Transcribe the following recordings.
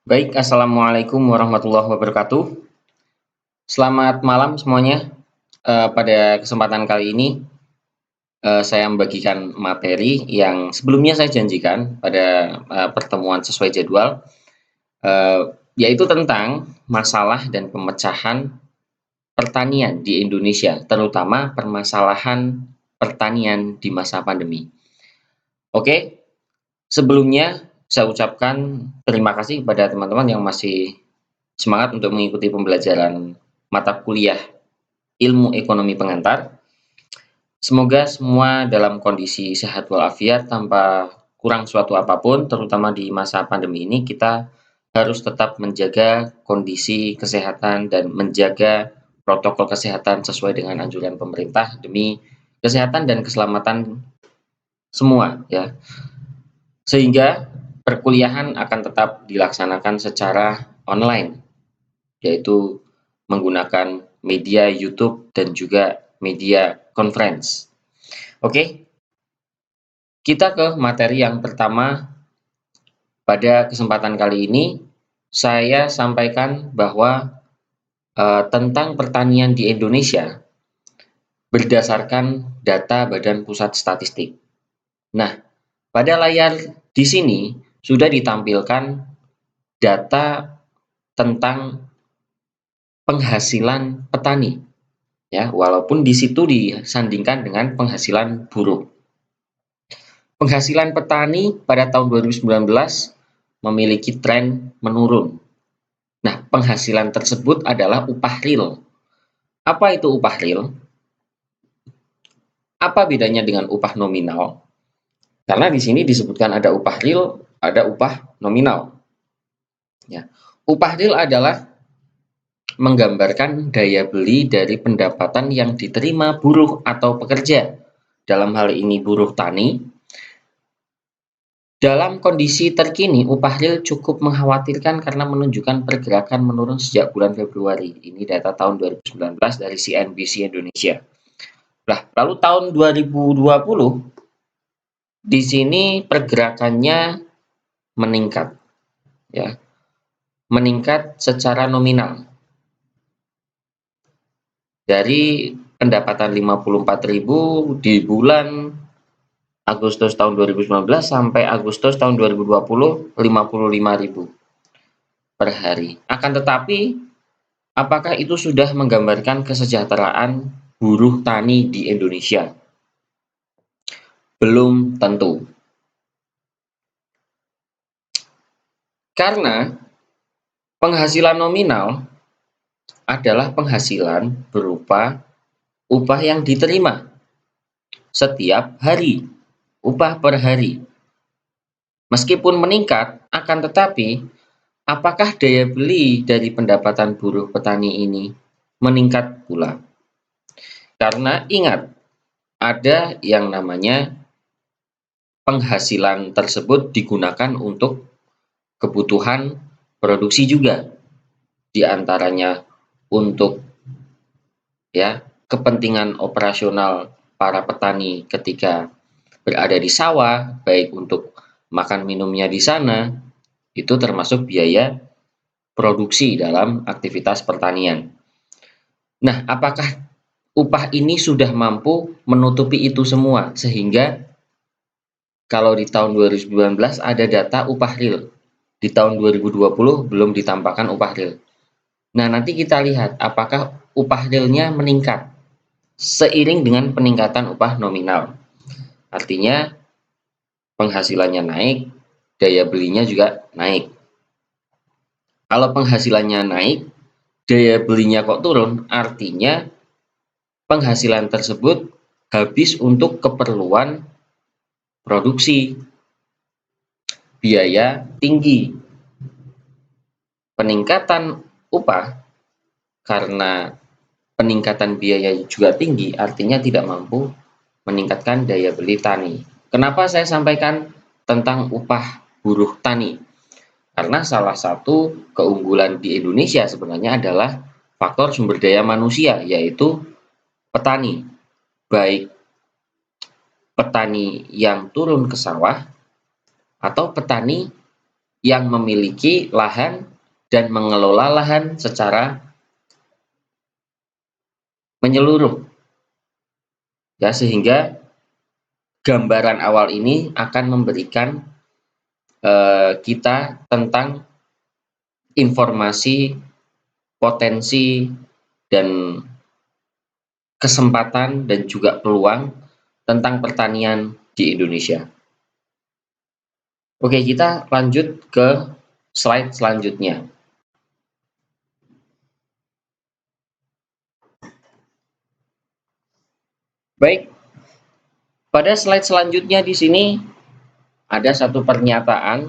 Baik, assalamualaikum warahmatullahi wabarakatuh. Selamat malam semuanya. Pada kesempatan kali ini, saya membagikan materi yang sebelumnya saya janjikan pada pertemuan sesuai jadwal, yaitu tentang masalah dan pemecahan pertanian di Indonesia, terutama permasalahan pertanian di masa pandemi. Oke, sebelumnya saya ucapkan terima kasih kepada teman-teman yang masih semangat untuk mengikuti pembelajaran mata kuliah Ilmu Ekonomi Pengantar. Semoga semua dalam kondisi sehat walafiat tanpa kurang suatu apapun, terutama di masa pandemi ini kita harus tetap menjaga kondisi kesehatan dan menjaga protokol kesehatan sesuai dengan anjuran pemerintah demi kesehatan dan keselamatan semua ya. Sehingga perkuliahan akan tetap dilaksanakan secara online, yaitu menggunakan media YouTube dan juga media conference. Oke, kita ke materi yang pertama. Pada kesempatan kali ini, saya sampaikan bahwa tentang pertanian di Indonesia berdasarkan data Badan Pusat Statistik. Nah, pada layar di sini sudah ditampilkan data tentang penghasilan petani. Ya, walaupun di situ disandingkan dengan penghasilan buruh. Penghasilan petani pada tahun 2019 memiliki tren menurun. Nah, penghasilan tersebut adalah upah real. Apa itu upah real? Apa bedanya dengan upah nominal? Karena di sini disebutkan ada upah real, ada upah nominal. Ya. Upah real adalah menggambarkan daya beli dari pendapatan yang diterima buruh atau pekerja. Dalam hal ini buruh tani. Dalam kondisi terkini, upah real cukup mengkhawatirkan karena menunjukkan pergerakan menurun sejak bulan Februari. Ini data tahun 2019 dari CNBC Indonesia. Nah, lalu tahun 2020 di sini pergerakannya meningkat, ya, meningkat secara nominal dari pendapatan 54.000 di bulan Agustus tahun 2019 sampai Agustus tahun 2020 55.000 per hari. Akan tetapi, apakah itu sudah menggambarkan kesejahteraan buruh tani di Indonesia? Belum tentu. Karena penghasilan nominal adalah penghasilan berupa upah yang diterima setiap hari, upah per hari. Meskipun meningkat, akan tetapi apakah daya beli dari pendapatan buruh petani ini meningkat pula? Karena ingat, ada yang namanya penghasilan tersebut digunakan untuk kebutuhan produksi juga, di antaranya untuk ya kepentingan operasional para petani ketika berada di sawah, baik untuk makan minumnya di sana, itu termasuk biaya produksi dalam aktivitas pertanian. Nah, apakah upah ini sudah mampu menutupi itu semua sehingga kalau di tahun 2019 ada data upah real, di tahun 2020 belum ditampakkan upah real. Nah, nanti kita lihat apakah upah realnya meningkat seiring dengan peningkatan upah nominal. Artinya penghasilannya naik, daya belinya juga naik. Kalau penghasilannya naik, daya belinya kok turun, artinya penghasilan tersebut habis untuk keperluan produksi, biaya tinggi. Peningkatan upah karena peningkatan biaya juga tinggi, artinya tidak mampu meningkatkan daya beli tani. Kenapa saya sampaikan tentang upah buruh tani? Karena salah satu keunggulan di Indonesia sebenarnya adalah faktor sumber daya manusia, yaitu petani. Baik petani yang turun ke sawah atau petani yang memiliki lahan dan mengelola lahan secara menyeluruh. Ya, sehingga gambaran awal ini akan memberikan kita tentang informasi, potensi, dan kesempatan dan juga peluang tentang pertanian di Indonesia. Oke, kita lanjut ke slide selanjutnya. Baik, pada slide selanjutnya di sini ada satu pernyataan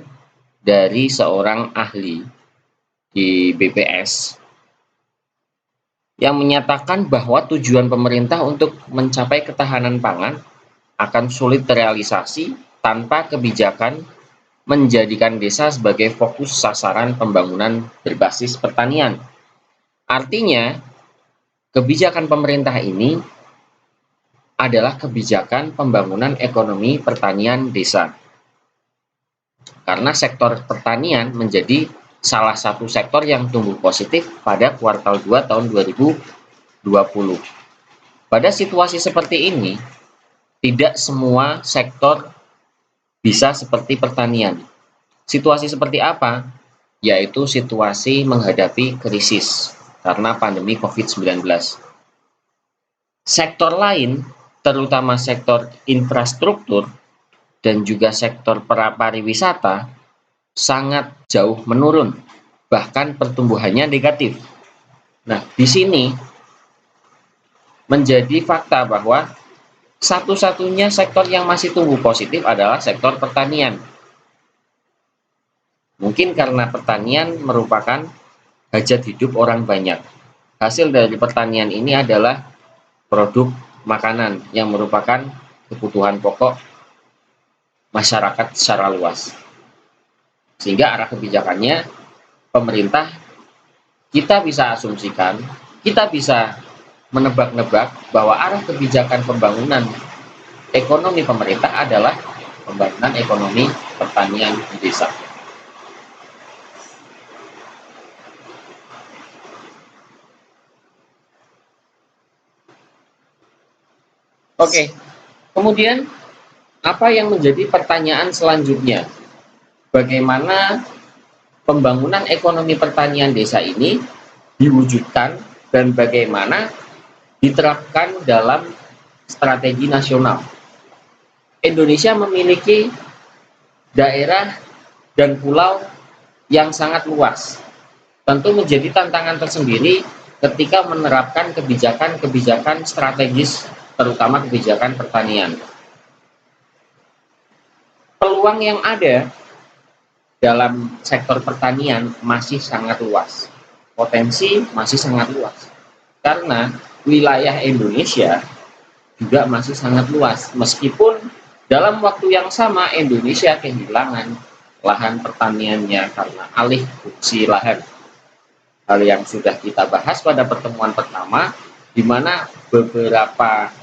dari seorang ahli di BPS yang menyatakan bahwa tujuan pemerintah untuk mencapai ketahanan pangan akan sulit terrealisasi tanpa kebijakan menjadikan desa sebagai fokus sasaran pembangunan berbasis pertanian. Artinya, kebijakan pemerintah ini adalah kebijakan pembangunan ekonomi pertanian desa. Karena sektor pertanian menjadi salah satu sektor yang tumbuh positif pada kuartal 2 tahun 2020. Pada situasi seperti ini, tidak semua sektor bisa seperti pertanian. Situasi seperti apa? Yaitu situasi menghadapi krisis karena pandemi COVID-19. Sektor lain, terutama sektor infrastruktur dan juga sektor pariwisata, sangat jauh menurun, bahkan pertumbuhannya negatif. Nah, di sini menjadi fakta bahwa satu-satunya sektor yang masih tumbuh positif adalah sektor pertanian. Mungkin karena pertanian merupakan hajat hidup orang banyak. Hasil dari pertanian ini adalah produk makanan yang merupakan kebutuhan pokok masyarakat secara luas. Sehingga arah kebijakannya pemerintah, kita bisa asumsikan, kita bisa menebak-nebak bahwa arah kebijakan pembangunan ekonomi pemerintah adalah pembangunan ekonomi pertanian di desa. Oke, kemudian apa yang menjadi pertanyaan selanjutnya? Bagaimana pembangunan ekonomi pertanian desa ini diwujudkan dan bagaimana diterapkan dalam strategi nasional? Indonesia memiliki daerah dan pulau yang sangat luas. Tentu menjadi tantangan tersendiri ketika menerapkan kebijakan-kebijakan strategis, terutama kebijakan pertanian. Peluang yang ada dalam sektor pertanian masih sangat luas. Potensi masih sangat luas. Karena wilayah Indonesia juga masih sangat luas. Meskipun dalam waktu yang sama Indonesia kehilangan lahan pertaniannya karena alih fungsi lahan. Hal yang sudah kita bahas pada pertemuan pertama, di mana beberapa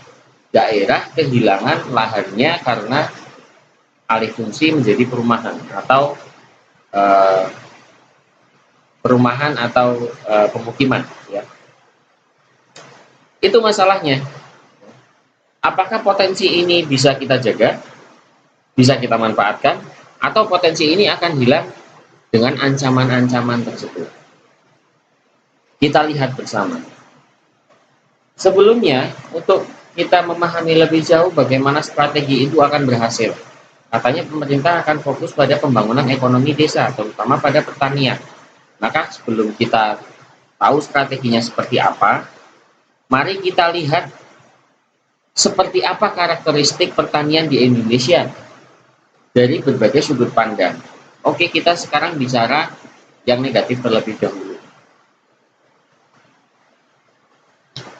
daerah kehilangan lahannya karena alih fungsi menjadi perumahan atau pemukiman, ya. Itu masalahnya. Apakah potensi ini bisa kita jaga, bisa kita manfaatkan, atau potensi ini akan hilang dengan ancaman-ancaman tersebut? Kita lihat bersama. Sebelumnya, untuk kita memahami lebih jauh bagaimana strategi itu akan berhasil, katanya pemerintah akan fokus pada pembangunan ekonomi desa, terutama pada pertanian. Maka sebelum kita tahu strateginya seperti apa, mari kita lihat seperti apa karakteristik pertanian di Indonesia dari berbagai sudut pandang. Oke, kita sekarang bicara yang negatif terlebih dahulu.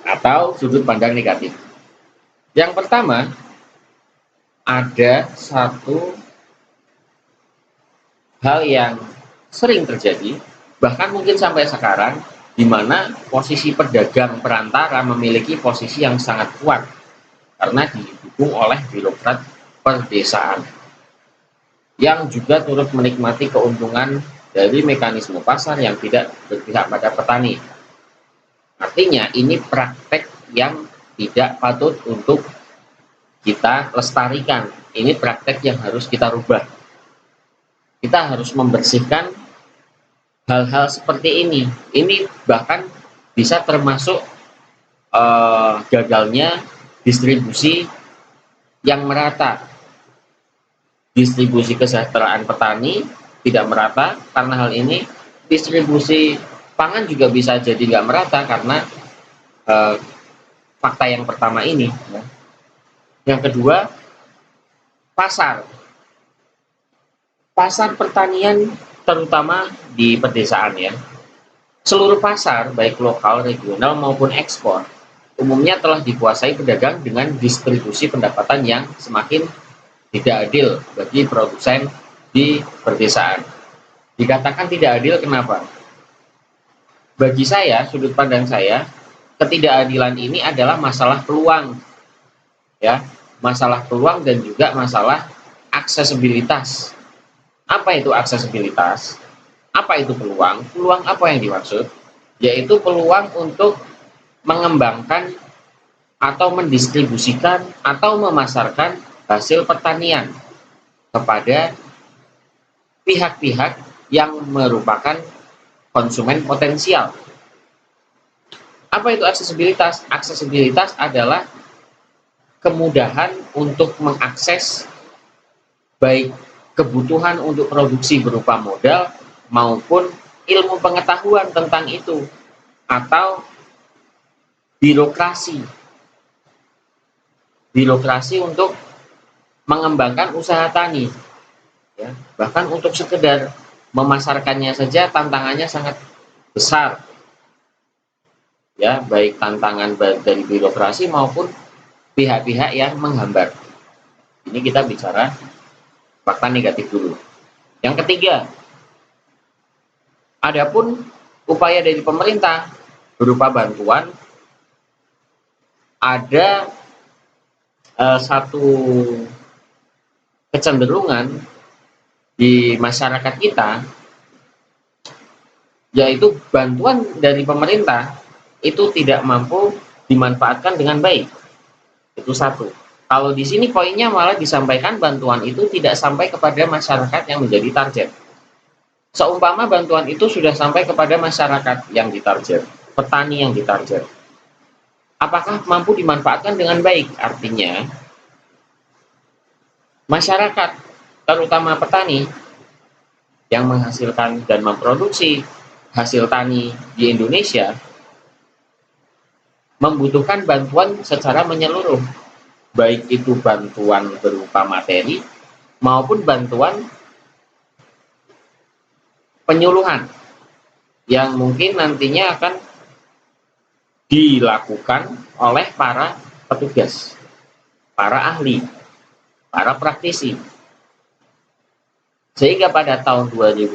Atau sudut pandang negatif. Yang pertama, ada satu hal yang sering terjadi, bahkan mungkin sampai sekarang, di mana posisi pedagang perantara memiliki posisi yang sangat kuat karena didukung oleh birokrat perdesaan. yang juga turut menikmati keuntungan dari mekanisme pasar yang tidak berpihak pada petani. Artinya ini praktek yang tidak patut untuk kita lestarikan. Ini praktek yang harus kita rubah. Kita harus membersihkan hal-hal seperti ini. Ini bahkan bisa termasuk gagalnya distribusi yang merata. Distribusi kesejahteraan petani tidak merata karena hal ini. Distribusi pangan juga bisa jadi nggak merata karena fakta yang pertama ini. Yang kedua, pasar. Pasar pertanian terutama di pedesaan ya. Seluruh pasar, baik lokal, regional maupun ekspor, umumnya telah dikuasai pedagang dengan distribusi pendapatan yang semakin tidak adil bagi produsen di pedesaan. Dikatakan tidak adil kenapa? Bagi saya, sudut pandang saya, ketidakadilan ini adalah masalah peluang, ya, masalah peluang dan juga masalah aksesibilitas. Apa itu aksesibilitas? Apa itu peluang? Peluang apa yang dimaksud? Yaitu peluang untuk mengembangkan atau mendistribusikan atau memasarkan hasil pertanian kepada pihak-pihak yang merupakan konsumen potensial. Apa itu aksesibilitas? Aksesibilitas adalah kemudahan untuk mengakses baik kebutuhan untuk produksi berupa modal maupun ilmu pengetahuan tentang itu, atau birokrasi untuk mengembangkan usaha tani, ya. Bahkan untuk sekedar memasarkannya saja tantangannya sangat besar, ya, baik tantangan dari birokrasi maupun pihak-pihak yang menghambat. Ini kita bicara fakta negatif dulu. Yang ketiga, adapun upaya dari pemerintah berupa bantuan, ada satu kecenderungan di masyarakat kita, yaitu bantuan dari pemerintah itu tidak mampu dimanfaatkan dengan baik. Itu satu. Kalau di sini poinnya malah disampaikan bantuan itu tidak sampai kepada masyarakat yang menjadi target. Seumpama bantuan itu sudah sampai kepada masyarakat yang ditarget, petani yang ditarget, apakah mampu dimanfaatkan dengan baik? Artinya, masyarakat, terutama petani, yang menghasilkan dan memproduksi hasil tani di Indonesia, membutuhkan bantuan secara menyeluruh, baik itu bantuan berupa materi maupun bantuan penyuluhan yang mungkin nantinya akan dilakukan oleh para petugas, para ahli, para praktisi. Sehingga pada tahun 2005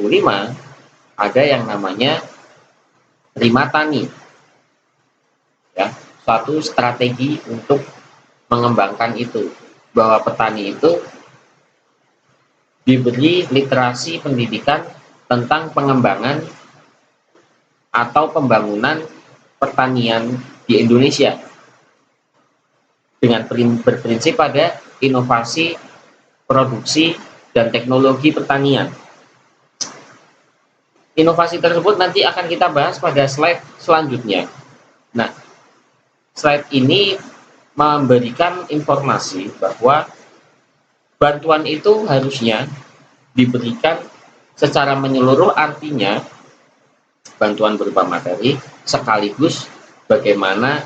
ada yang namanya Prima Tani, ya, suatu strategi untuk mengembangkan itu, bahwa petani itu diberi literasi pendidikan tentang pengembangan atau pembangunan pertanian di Indonesia dengan berprinsip pada inovasi, produksi, dan teknologi pertanian. Inovasi tersebut nanti akan kita bahas pada slide selanjutnya. Nah, slide ini memberikan informasi bahwa bantuan itu harusnya diberikan secara menyeluruh, artinya bantuan berupa materi sekaligus bagaimana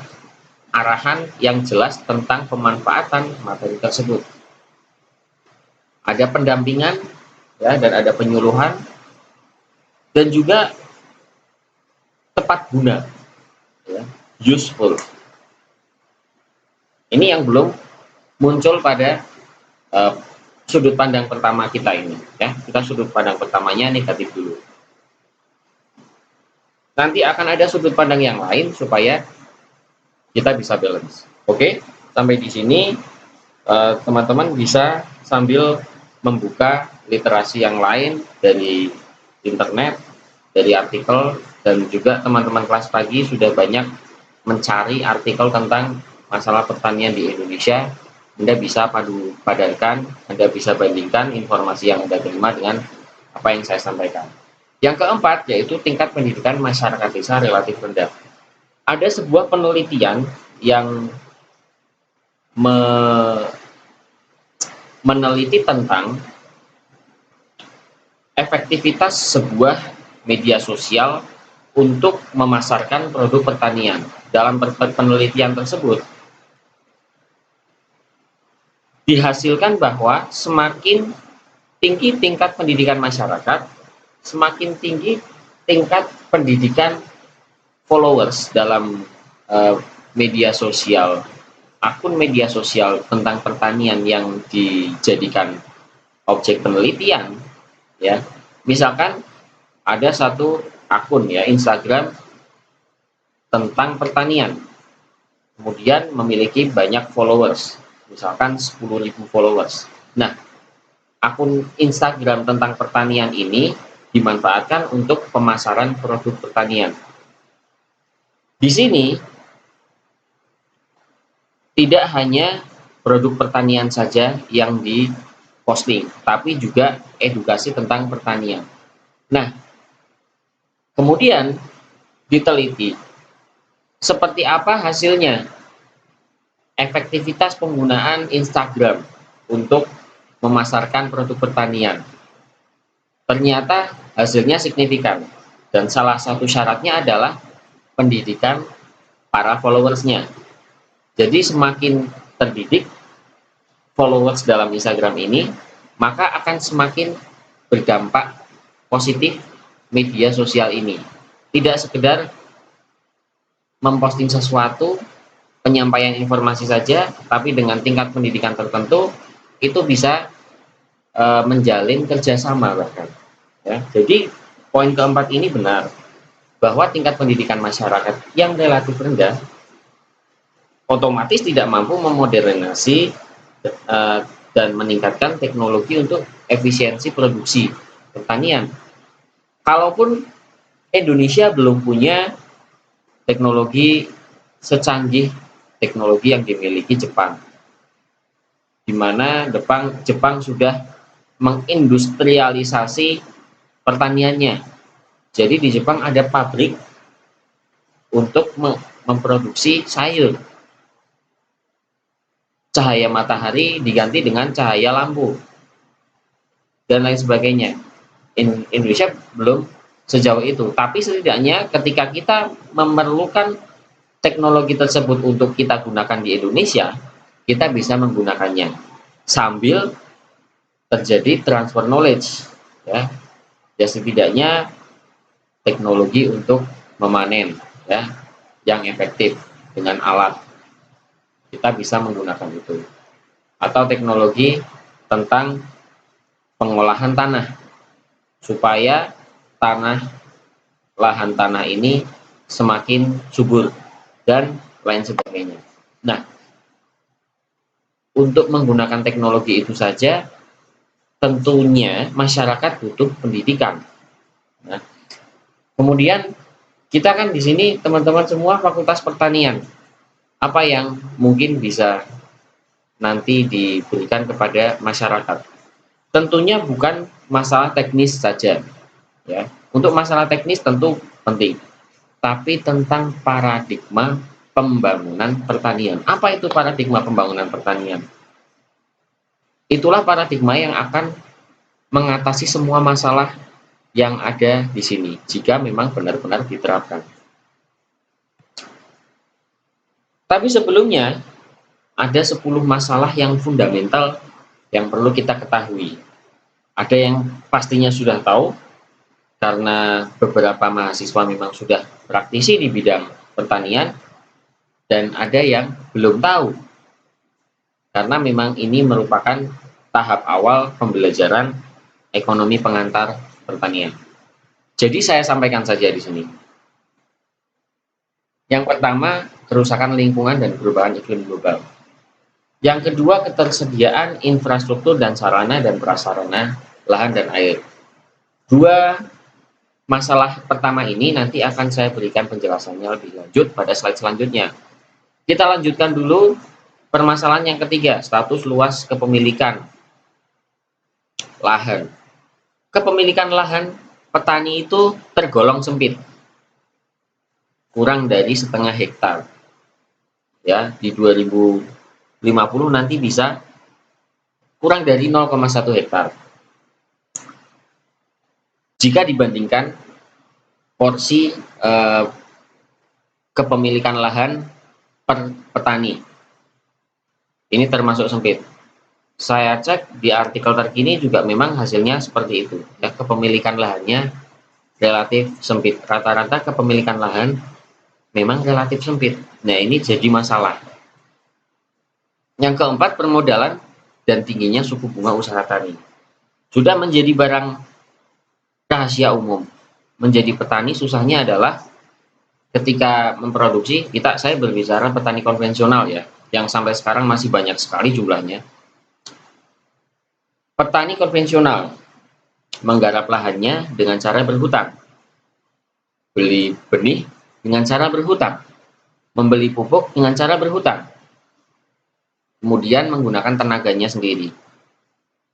arahan yang jelas tentang pemanfaatan materi tersebut. Ada pendampingan, ya, dan ada penyuluhan, dan juga tepat guna, ya, useful. Ini yang belum muncul pada sudut pandang pertama kita ini, ya. Kita sudut pandang pertamanya negatif dulu. Nanti akan ada sudut pandang yang lain supaya kita bisa balance. Oke, sampai di sini teman-teman bisa sambil membuka literasi yang lain dari internet, dari artikel, dan juga teman-teman kelas pagi sudah banyak mencari artikel tentang masalah pertanian di Indonesia. Anda bisa padankan, Anda bisa bandingkan informasi yang Anda terima dengan apa yang saya sampaikan. Yang keempat, yaitu tingkat pendidikan masyarakat desa relatif rendah. Ada sebuah penelitian yang meneliti tentang efektivitas sebuah media sosial untuk memasarkan produk pertanian. Dalam penelitian tersebut, dihasilkan bahwa semakin tinggi tingkat pendidikan masyarakat, semakin tinggi tingkat pendidikan followers dalam media sosial, akun media sosial tentang pertanian yang dijadikan objek penelitian, ya. Misalkan ada satu akun ya Instagram tentang pertanian, kemudian memiliki banyak followers, misalkan 10.000 followers. Nah, akun Instagram tentang pertanian ini dimanfaatkan untuk pemasaran produk pertanian. Di sini tidak hanya produk pertanian saja yang diposting, tapi juga edukasi tentang pertanian. Nah, kemudian diteliti seperti apa hasilnya efektivitas penggunaan Instagram untuk memasarkan produk pertanian. Ternyata hasilnya signifikan, dan salah satu syaratnya adalah pendidikan para followersnya. Jadi semakin terdidik followers dalam Instagram ini, maka akan semakin berdampak positif media sosial ini. Tidak sekedar memposting sesuatu, penyampaian informasi saja, tapi dengan tingkat pendidikan tertentu, itu bisa menjalin kerjasama bahkan. Ya. Jadi poin keempat ini benar, bahwa tingkat pendidikan masyarakat yang relatif rendah otomatis tidak mampu memodernisasi dan meningkatkan teknologi untuk efisiensi produksi pertanian. Kalaupun Indonesia belum punya teknologi secanggih teknologi yang dimiliki Jepang, di mana Jepang sudah mengindustrialisasi pertaniannya. Jadi di Jepang ada pabrik untuk memproduksi sayur. Cahaya matahari diganti dengan cahaya lampu dan lain sebagainya. Indonesia belum sejauh itu, tapi setidaknya ketika kita memerlukan teknologi tersebut untuk kita gunakan di Indonesia, kita bisa menggunakannya sambil terjadi transfer knowledge, ya. Ya setidaknya teknologi untuk memanen, ya, yang efektif dengan alat, kita bisa menggunakan itu. Atau teknologi tentang pengolahan tanah, supaya lahan tanah ini semakin subur dan lain sebagainya. Nah, untuk menggunakan teknologi itu saja tentunya masyarakat butuh pendidikan. Nah, kemudian kita kan di sini teman-teman semua fakultas pertanian. Apa yang mungkin bisa nanti diberikan kepada masyarakat? Tentunya bukan masalah teknis saja, ya. Untuk masalah teknis tentu penting, tapi tentang paradigma pembangunan pertanian. Apa itu paradigma pembangunan pertanian? Itulah paradigma yang akan mengatasi semua masalah yang ada di sini, jika memang benar-benar diterapkan. Tapi sebelumnya, ada 10 masalah yang fundamental yang perlu kita ketahui. Ada yang pastinya sudah tahu, karena beberapa mahasiswa memang sudah praktisi di bidang pertanian, dan ada yang belum tahu, karena memang ini merupakan tahap awal pembelajaran ekonomi pengantar pertanian. Jadi saya sampaikan saja di sini. Yang pertama, kerusakan lingkungan dan perubahan iklim global. Yang kedua, ketersediaan infrastruktur dan sarana dan prasarana lahan dan air. Dua masalah pertama ini nanti akan saya berikan penjelasannya lebih lanjut pada slide selanjutnya. Kita lanjutkan dulu permasalahan yang ketiga, status luas kepemilikan lahan. Kepemilikan lahan petani itu tergolong sempit, kurang dari setengah hektar. Ya, di 2050 nanti bisa kurang dari 0,1 hektar. Jika dibandingkan porsi kepemilikan lahan per petani, ini termasuk sempit. Saya cek di artikel terkini juga memang hasilnya seperti itu. Ya, kepemilikan lahannya relatif sempit. Rata-rata kepemilikan lahan memang relatif sempit. Nah, ini jadi masalah. Yang keempat, permodalan dan tingginya suku bunga usaha tani. Sudah menjadi barang rahasia umum. Menjadi petani susahnya adalah ketika memproduksi, saya berbicara petani konvensional ya, yang sampai sekarang masih banyak sekali jumlahnya. Petani konvensional menggarap lahannya dengan cara berhutang. Beli benih dengan cara berhutang. Membeli pupuk dengan cara berhutang. Kemudian menggunakan tenaganya sendiri.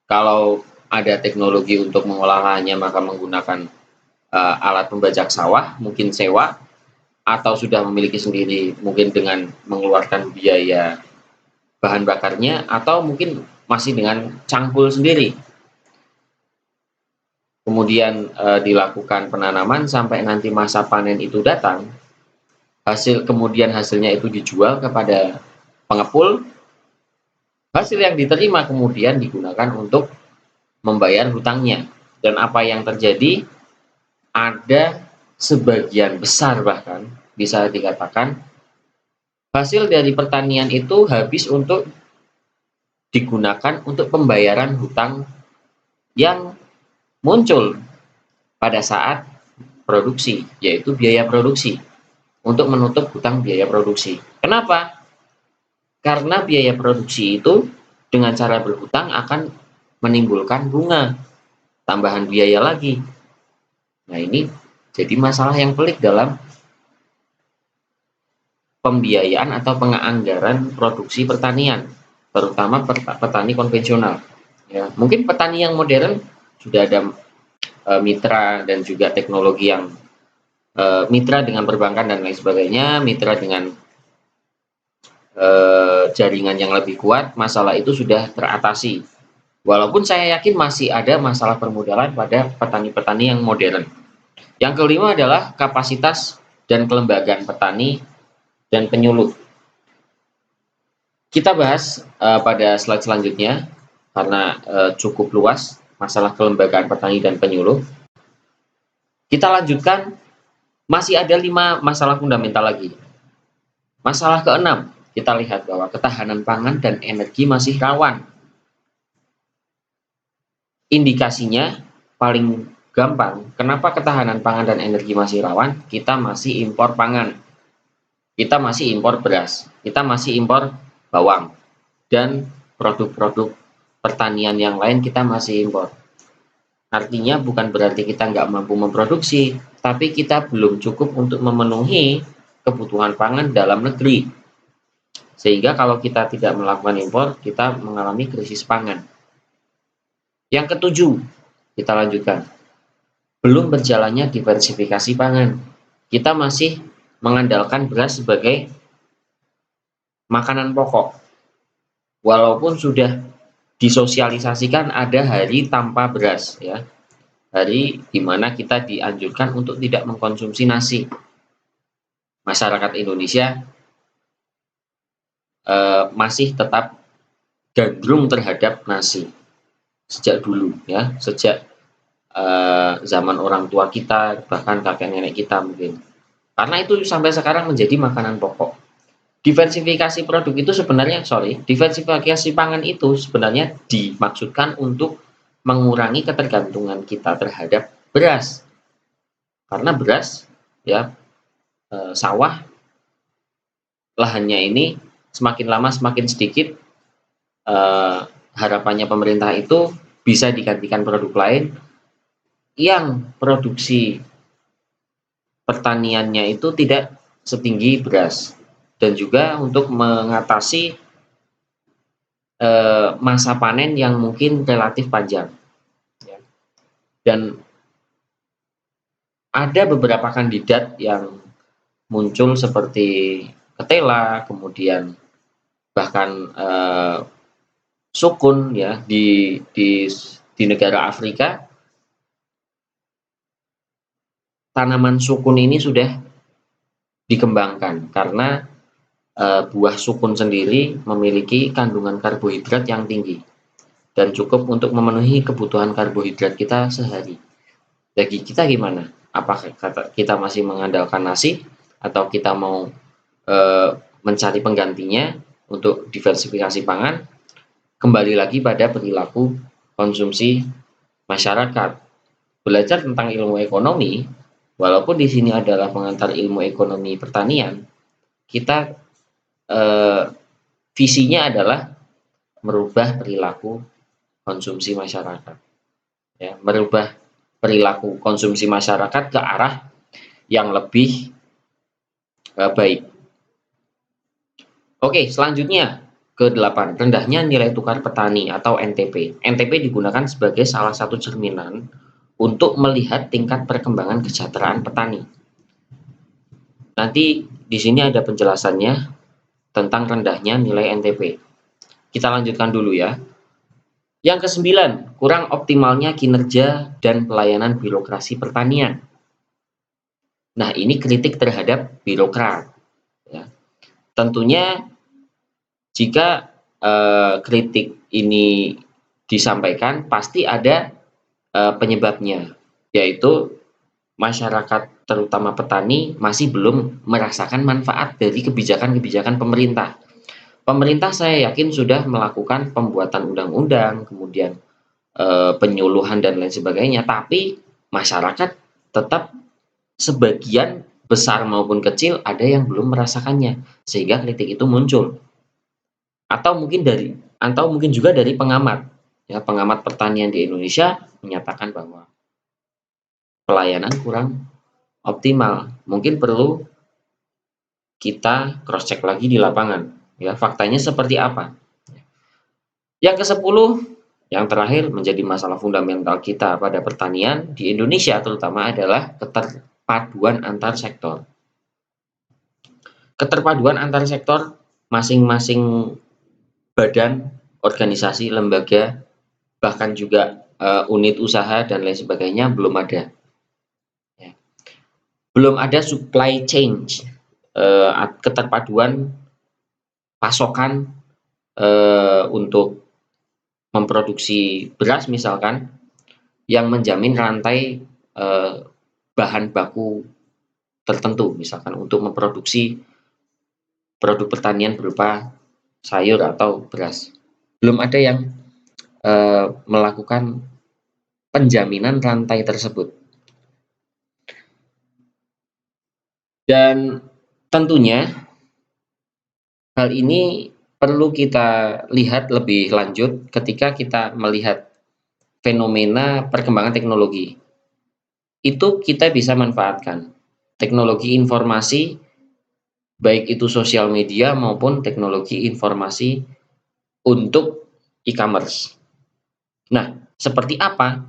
Kalau ada teknologi untuk mengolah lahannya, maka menggunakan alat pembajak sawah, mungkin sewa, atau sudah memiliki sendiri, mungkin dengan mengeluarkan biaya bahan bakarnya, atau mungkin masih dengan cangkul sendiri. Kemudian dilakukan penanaman sampai nanti masa panen itu datang, kemudian hasilnya itu dijual kepada pengepul, hasil yang diterima kemudian digunakan untuk membayar hutangnya. Dan apa yang terjadi, ada sebagian besar bahkan bisa dikatakan hasil dari pertanian itu habis untuk digunakan untuk pembayaran hutang yang muncul pada saat produksi, yaitu biaya produksi, untuk menutup hutang biaya produksi. Kenapa? Karena biaya produksi itu dengan cara berhutang akan menimbulkan bunga, tambahan biaya lagi. Nah, ini jadi masalah yang pelik dalam pembiayaan atau penganggaran produksi pertanian, terutama petani konvensional. Ya, mungkin petani yang modern sudah ada mitra dan juga teknologi yang mitra dengan perbankan dan lain sebagainya, mitra dengan jaringan yang lebih kuat, masalah itu sudah teratasi. Walaupun saya yakin masih ada masalah permodalan pada petani-petani yang modern. Yang kelima adalah kapasitas dan kelembagaan petani dan penyuluh. Kita bahas pada slide selanjutnya, karena cukup luas masalah kelembagaan petani dan penyuluh. Kita lanjutkan, masih ada 5 masalah fundamental lagi. Masalah keenam, kita lihat bahwa ketahanan pangan dan energi masih rawan. Indikasinya paling gampang, kenapa ketahanan pangan dan energi masih rawan? Kita masih impor pangan, kita masih impor beras, kita masih impor bawang, dan produk-produk pertanian yang lain kita masih impor. Artinya bukan berarti kita nggak mampu memproduksi, tapi kita belum cukup untuk memenuhi kebutuhan pangan dalam negeri. Sehingga kalau kita tidak melakukan impor, kita mengalami krisis pangan. Yang ketujuh, kita lanjutkan. Belum berjalannya diversifikasi pangan. Kita masih mengandalkan beras sebagai makanan pokok. Walaupun sudah disosialisasikan ada hari tanpa beras, ya. Hari di mana kita dianjurkan untuk tidak mengkonsumsi nasi. Masyarakat Indonesia masih tetap gandrung terhadap nasi sejak dulu, ya, sejak zaman orang tua kita, bahkan kakek nenek kita mungkin. Karena itu sampai sekarang menjadi makanan pokok. Diversifikasi produk itu sebenarnya, diversifikasi pangan itu sebenarnya dimaksudkan untuk mengurangi ketergantungan kita terhadap beras. Karena beras, ya, sawah lahannya ini semakin lama semakin sedikit, eh, harapannya pemerintah itu bisa digantikan produk lain yang produksi pertaniannya itu tidak setinggi beras, dan juga untuk mengatasi masa panen yang mungkin relatif panjang, ya. Dan ada beberapa kandidat yang muncul seperti ketela, kemudian bahkan sukun, ya, di negara Afrika. Tanaman sukun ini sudah dikembangkan karena buah sukun sendiri memiliki kandungan karbohidrat yang tinggi dan cukup untuk memenuhi kebutuhan karbohidrat kita sehari. Bagi kita gimana? Apakah kita masih mengandalkan nasi atau kita mau mencari penggantinya untuk diversifikasi pangan? Kembali lagi pada perilaku konsumsi masyarakat. Belajar tentang ilmu ekonomi, walaupun di sini adalah pengantar ilmu ekonomi pertanian, kita visinya adalah merubah perilaku konsumsi masyarakat, ya, merubah perilaku konsumsi masyarakat ke arah yang lebih baik. Oke, selanjutnya ke-8, rendahnya nilai tukar petani atau NTP. NTP digunakan sebagai salah satu cerminan untuk melihat tingkat perkembangan kesejahteraan petani. Nanti di sini ada penjelasannya tentang rendahnya nilai NTP. Kita lanjutkan dulu ya. Yang ke-9, kurang optimalnya kinerja dan pelayanan birokrasi pertanian. Nah, ini kritik terhadap birokrat, ya. Tentunya jika kritik ini disampaikan, pasti ada penyebabnya, yaitu masyarakat terutama petani masih belum merasakan manfaat dari kebijakan-kebijakan pemerintah. Pemerintah saya yakin sudah melakukan pembuatan undang-undang, kemudian penyuluhan dan lain sebagainya, tapi masyarakat tetap sebagian besar maupun kecil ada yang belum merasakannya, sehingga kritik itu muncul. Atau mungkin juga dari pengamat, ya, pengamat pertanian di Indonesia menyatakan bahwa pelayanan kurang optimal, mungkin perlu kita cross check lagi di lapangan, ya, faktanya seperti apa. Yang ke-10, yang terakhir menjadi masalah fundamental kita pada pertanian di Indonesia terutama adalah keterpaduan antar sektor. Keterpaduan antar sektor, masing-masing badan, organisasi, lembaga, bahkan juga unit usaha dan lain sebagainya belum ada. Ya. Belum ada supply chain, keterpaduan pasokan untuk memproduksi beras misalkan, yang menjamin rantai bahan baku tertentu, misalkan untuk memproduksi produk pertanian berupa sayur atau beras. Belum ada yang melakukan penjaminan rantai tersebut. Dan tentunya hal ini perlu kita lihat lebih lanjut ketika kita melihat fenomena perkembangan teknologi. Itu kita bisa manfaatkan. Teknologi informasi, baik itu sosial media maupun teknologi informasi untuk e-commerce. Nah, seperti apa?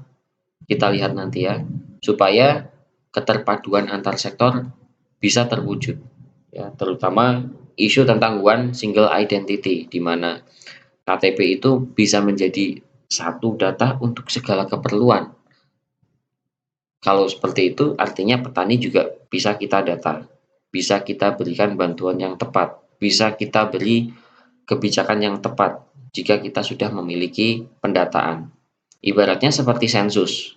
Kita lihat nanti ya, supaya keterpaduan antar sektor bisa terwujud, ya, terutama isu tentang one single identity, di mana KTP itu bisa menjadi satu data untuk segala keperluan. Kalau seperti itu, artinya petani juga bisa kita data, bisa kita berikan bantuan yang tepat, bisa kita beri kebijakan yang tepat jika kita sudah memiliki pendataan. Ibaratnya seperti sensus,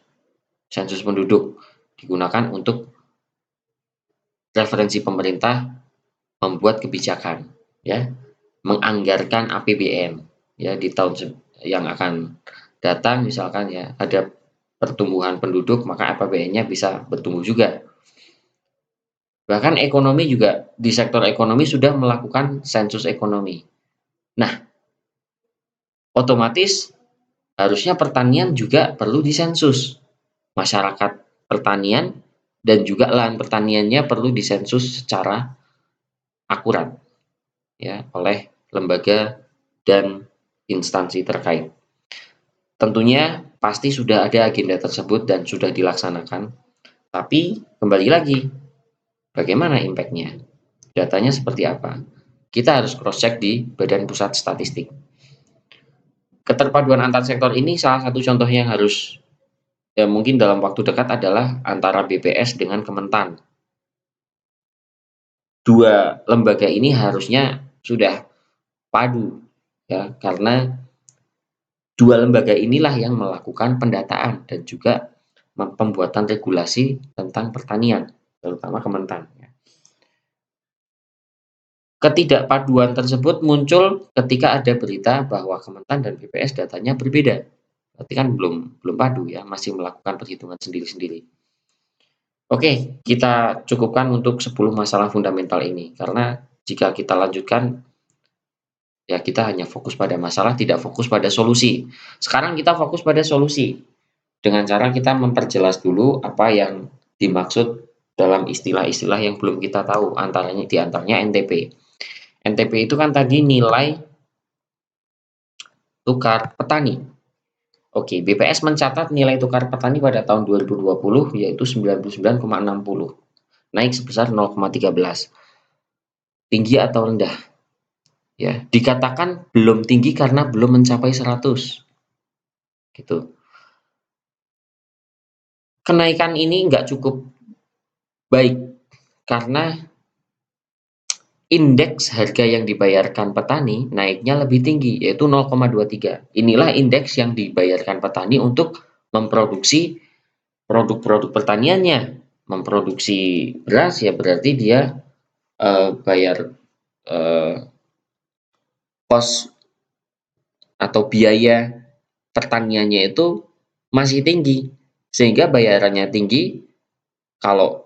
sensus penduduk digunakan untuk referensi pemerintah membuat kebijakan, ya, menganggarkan APBN, ya, di tahun yang akan datang, misalkan ya ada pertumbuhan penduduk, maka APBN-nya bisa bertumbuh juga. Bahkan ekonomi juga, di sektor ekonomi sudah melakukan sensus ekonomi. Nah, Otomatis harusnya pertanian juga perlu disensus. Masyarakat pertanian dan juga lahan pertaniannya perlu disensus secara akurat ya oleh lembaga dan instansi terkait. Tentunya pasti sudah ada agenda tersebut dan sudah dilaksanakan, tapi kembali lagi, bagaimana impact-nya? Datanya seperti apa? Kita harus cross-check di Badan Pusat Statistik. Keterpaduan antar sektor ini salah satu contoh yang harus ya mungkin dalam waktu dekat adalah antara BPS dengan Kementan. Dua lembaga ini harusnya sudah padu ya karena dua lembaga inilah yang melakukan pendataan dan juga pembuatan regulasi tentang pertanian, terutama Kementan. Ketidakpaduan tersebut muncul ketika ada berita bahwa Kementan dan BPS datanya berbeda. Berarti kan belum padu ya, masih melakukan perhitungan sendiri-sendiri. Oke, kita cukupkan untuk 10 masalah fundamental ini karena jika kita lanjutkan ya kita hanya fokus pada masalah, tidak fokus pada solusi. Sekarang kita fokus pada solusi dengan cara kita memperjelas dulu apa yang dimaksud dalam istilah-istilah yang belum kita tahu, diantaranya NTP. NTP itu kan tadi nilai tukar petani. Oke, BPS mencatat nilai tukar petani pada tahun 2020 yaitu 99,60, naik sebesar 0,13. Tinggi atau rendah? Ya, dikatakan belum tinggi karena belum mencapai 100. Gitu. Kenaikan ini nggak cukup baik karena indeks harga yang dibayarkan petani naiknya lebih tinggi yaitu 0,23. Inilah indeks yang dibayarkan petani untuk memproduksi produk-produk pertaniannya. Memproduksi beras ya berarti dia bayar kos atau biaya pertaniannya itu masih tinggi sehingga bayarannya tinggi. Kalau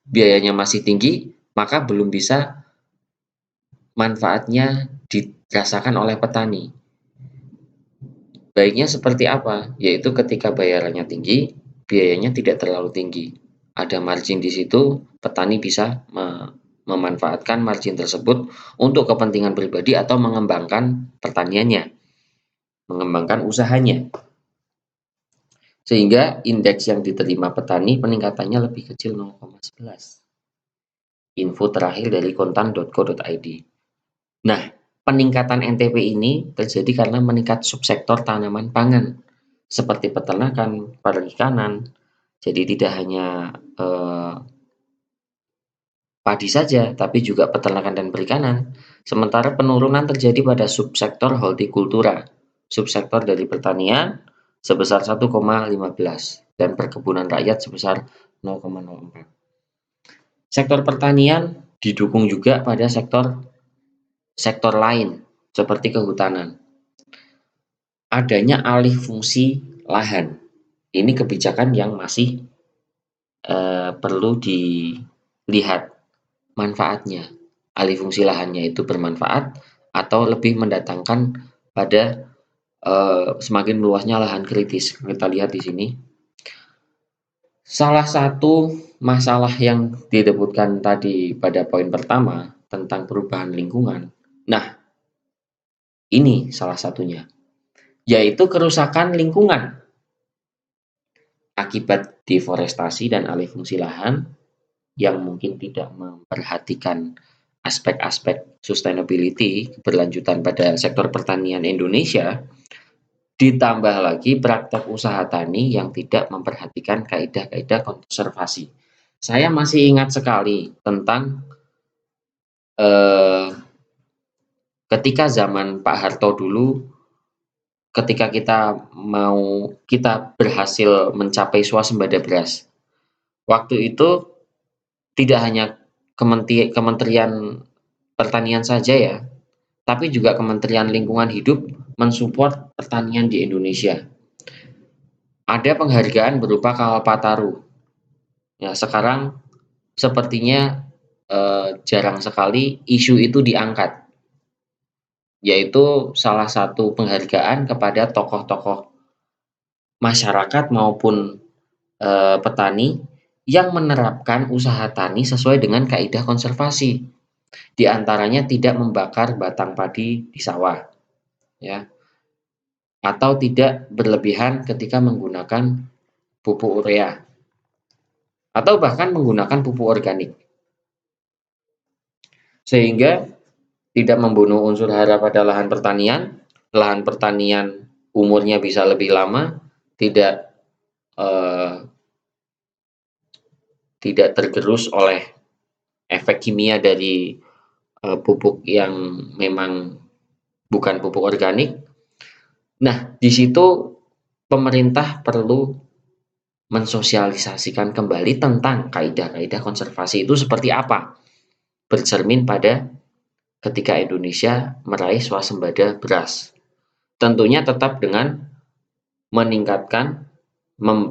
biayanya masih tinggi maka belum bisa manfaatnya dirasakan oleh petani. Baiknya seperti apa? Yaitu ketika bayarannya tinggi, biayanya tidak terlalu tinggi. Ada margin di situ, petani bisa memanfaatkan margin tersebut untuk kepentingan pribadi atau mengembangkan pertaniannya, mengembangkan usahanya. Sehingga indeks yang diterima petani peningkatannya lebih kecil 0,11. Info terakhir dari kontan.co.id. Nah, peningkatan NTP ini terjadi karena meningkat subsektor tanaman pangan seperti peternakan, perikanan. Jadi tidak hanya padi saja, tapi juga peternakan dan perikanan. Sementara penurunan terjadi pada subsektor hortikultura, subsektor dari pertanian sebesar 1,15 dan perkebunan rakyat sebesar 0,04. Sektor pertanian didukung juga pada sektor lain seperti kehutanan. Adanya alih fungsi lahan. Ini kebijakan yang masih perlu dilihat manfaatnya. Alih fungsi lahannya itu bermanfaat atau lebih mendatangkan pada semakin meluasnya lahan kritis. Kita lihat di sini. Salah satu masalah yang disebutkan tadi pada poin pertama tentang perubahan lingkungan. Nah, ini salah satunya, yaitu kerusakan lingkungan akibat deforestasi dan alih fungsi lahan yang mungkin tidak memperhatikan aspek-aspek sustainability keberlanjutan pada sektor pertanian Indonesia, ditambah lagi praktek usaha tani yang tidak memperhatikan kaidah-kaidah konservasi. Saya masih ingat sekali tentang ketika zaman Pak Harto dulu, ketika kita berhasil mencapai swasembada beras. Waktu itu tidak hanya Kementerian Pertanian saja ya, tapi juga Kementerian Lingkungan Hidup mensupport pertanian di Indonesia. Ada penghargaan berupa Kalpataru. Ya, sekarang sepertinya jarang sekali isu itu diangkat. yaitu salah satu penghargaan kepada tokoh-tokoh masyarakat maupun petani yang menerapkan usaha tani sesuai dengan kaidah konservasi. Di antaranya tidak membakar batang padi di sawah, ya, atau tidak berlebihan ketika menggunakan pupuk urea, atau bahkan menggunakan pupuk organik, sehingga tidak membunuh unsur hara pada lahan pertanian umurnya bisa lebih lama, tidak eh, tidak tergerus oleh efek kimia dari pupuk yang memang bukan pupuk organik. Nah, di situ pemerintah perlu mensosialisasikan kembali tentang kaidah-kaidah konservasi itu seperti apa, bercermin pada ketika Indonesia meraih swasembada beras. Tentunya tetap dengan meningkatkan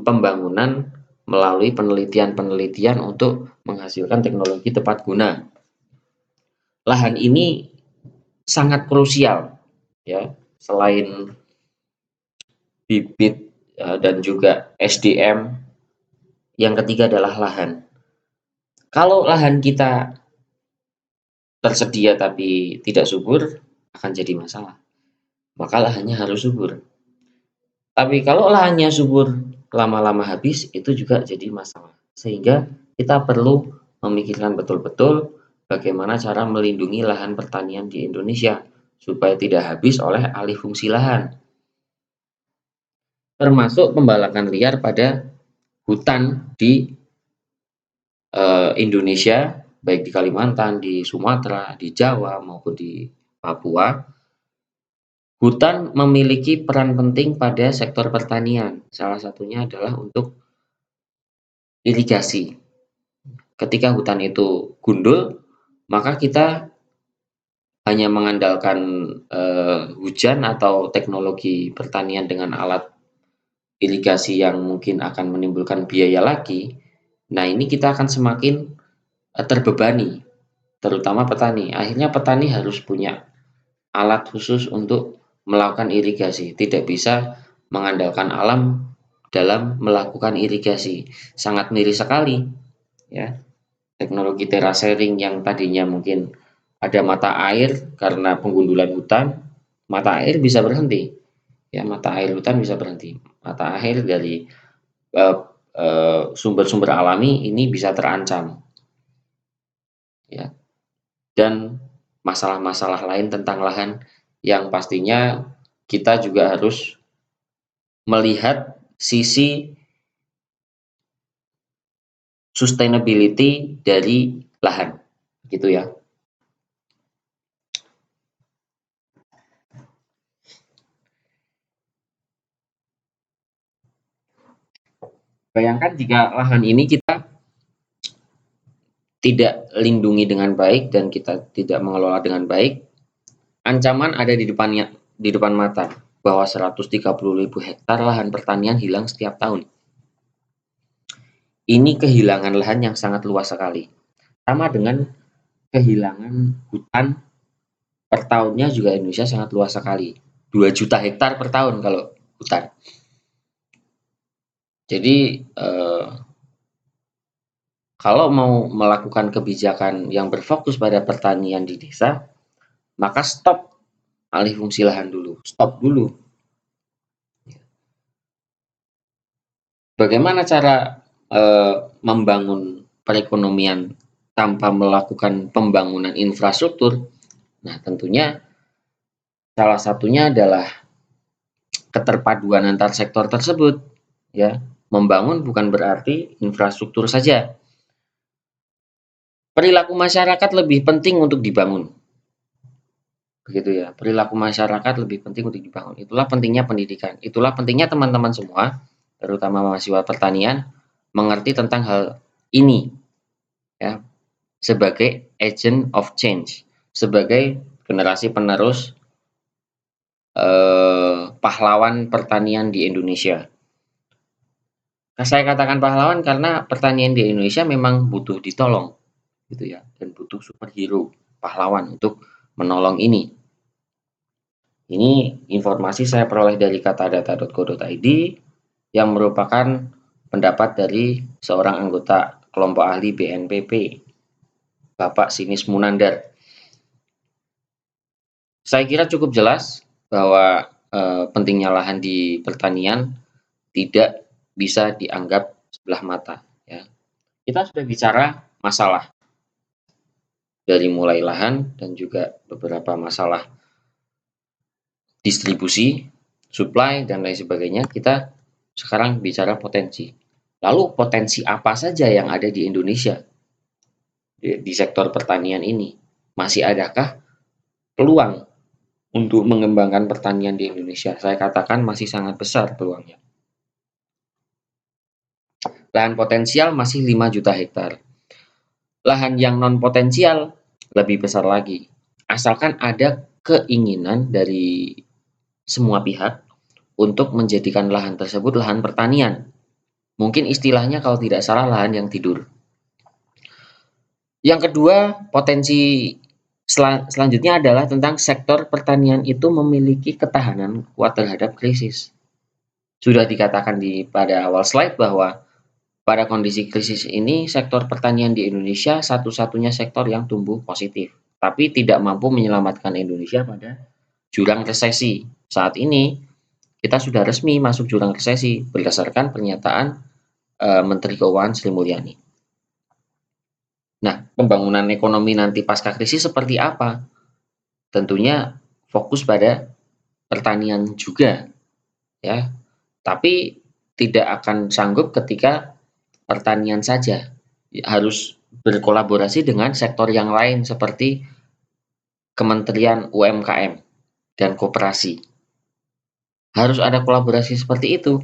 pembangunan melalui penelitian-penelitian untuk menghasilkan teknologi tepat guna. Lahan ini sangat krusial, ya, selain bibit dan juga SDM. Yang ketiga adalah lahan. Kalau lahan kita tersedia tapi tidak subur, akan jadi masalah. Maka lahannya harus subur. Tapi kalau lahannya subur, lama-lama habis, itu juga jadi masalah. Sehingga kita perlu memikirkan betul-betul bagaimana cara melindungi lahan pertanian di Indonesia supaya tidak habis oleh alih fungsi lahan. Termasuk pembalakan liar pada hutan di Indonesia, baik di Kalimantan, di Sumatera, di Jawa, maupun di Papua. Hutan memiliki peran penting pada sektor pertanian. Salah satunya adalah untuk irigasi. Ketika hutan itu gundul, maka kita hanya mengandalkan hujan atau teknologi pertanian dengan alat irigasi yang mungkin akan menimbulkan biaya lagi. Nah, ini kita akan semakin terbebani, terutama petani. Akhirnya petani harus punya alat khusus untuk melakukan irigasi, tidak bisa mengandalkan alam dalam melakukan irigasi. Sangat miris sekali, ya. Teknologi terasering yang tadinya mungkin ada mata air karena penggundulan hutan, mata air bisa berhenti. Ya, mata air hutan bisa berhenti. Mata air dari sumber-sumber alami ini bisa terancam, ya. Dan masalah-masalah lain tentang lahan yang pastinya kita juga harus melihat sisi sustainability dari lahan, gitu ya. Bayangkan jika lahan ini kita tidak lindungi dengan baik dan kita tidak mengelola dengan baik, ancaman ada di depan mata bahwa 130.000 hektar lahan pertanian hilang setiap tahun. Ini kehilangan lahan yang sangat luas sekali. Sama dengan kehilangan hutan per tahunnya juga Indonesia sangat luas sekali. 2 juta hektar per tahun kalau hutan. Jadi kalau mau melakukan kebijakan yang berfokus pada pertanian di desa, maka stop alih fungsi lahan dulu, stop dulu. Bagaimana cara membangun perekonomian tanpa melakukan pembangunan infrastruktur? Nah, tentunya salah satunya adalah keterpaduan antar sektor tersebut, ya. Membangun bukan berarti infrastruktur saja. Perilaku masyarakat lebih penting untuk dibangun. Begitu ya. Perilaku masyarakat lebih penting untuk dibangun. Itulah pentingnya pendidikan. Itulah pentingnya teman-teman semua, terutama mahasiswa pertanian, mengerti tentang hal ini, ya, sebagai agent of change, sebagai generasi penerus pahlawan pertanian di Indonesia. Saya katakan pahlawan karena pertanian di Indonesia memang butuh ditolong, gitu ya, dan butuh superhero, pahlawan untuk menolong ini. Ini informasi saya peroleh dari katadata.co.id yang merupakan pendapat dari seorang anggota kelompok ahli BNPB, Bapak Sinis Munandar. Saya kira cukup jelas bahwa pentingnya lahan di pertanian tidak bisa dianggap sebelah mata. Ya. Kita sudah bicara masalah dari mulai lahan dan juga beberapa masalah distribusi, supply, dan lain sebagainya. Kita sekarang bicara potensi. Lalu potensi apa saja yang ada di Indonesia di sektor pertanian ini? Masih adakah peluang untuk mengembangkan pertanian di Indonesia? Saya katakan masih sangat besar peluangnya. Lahan potensial masih 5 juta hektar. Lahan yang non potensial lebih besar lagi. Asalkan ada keinginan dari semua pihak untuk menjadikan lahan tersebut lahan pertanian. Mungkin istilahnya kalau tidak salah lahan yang tidur. Yang kedua, potensi selanjutnya adalah tentang sektor pertanian itu memiliki ketahanan kuat terhadap krisis. Sudah dikatakan pada awal slide bahwa pada kondisi krisis ini, sektor pertanian di Indonesia satu-satunya sektor yang tumbuh positif, tapi tidak mampu menyelamatkan Indonesia pada jurang resesi. Saat ini, kita sudah resmi masuk jurang resesi berdasarkan pernyataan Menteri Keuangan Sri Mulyani. Nah, pembangunan ekonomi nanti pasca krisis seperti apa? Tentunya fokus pada pertanian juga, ya. Tapi tidak akan sanggup ketika pertanian saja, harus berkolaborasi dengan sektor yang lain seperti Kementerian UMKM dan Koperasi. Harus ada kolaborasi seperti itu.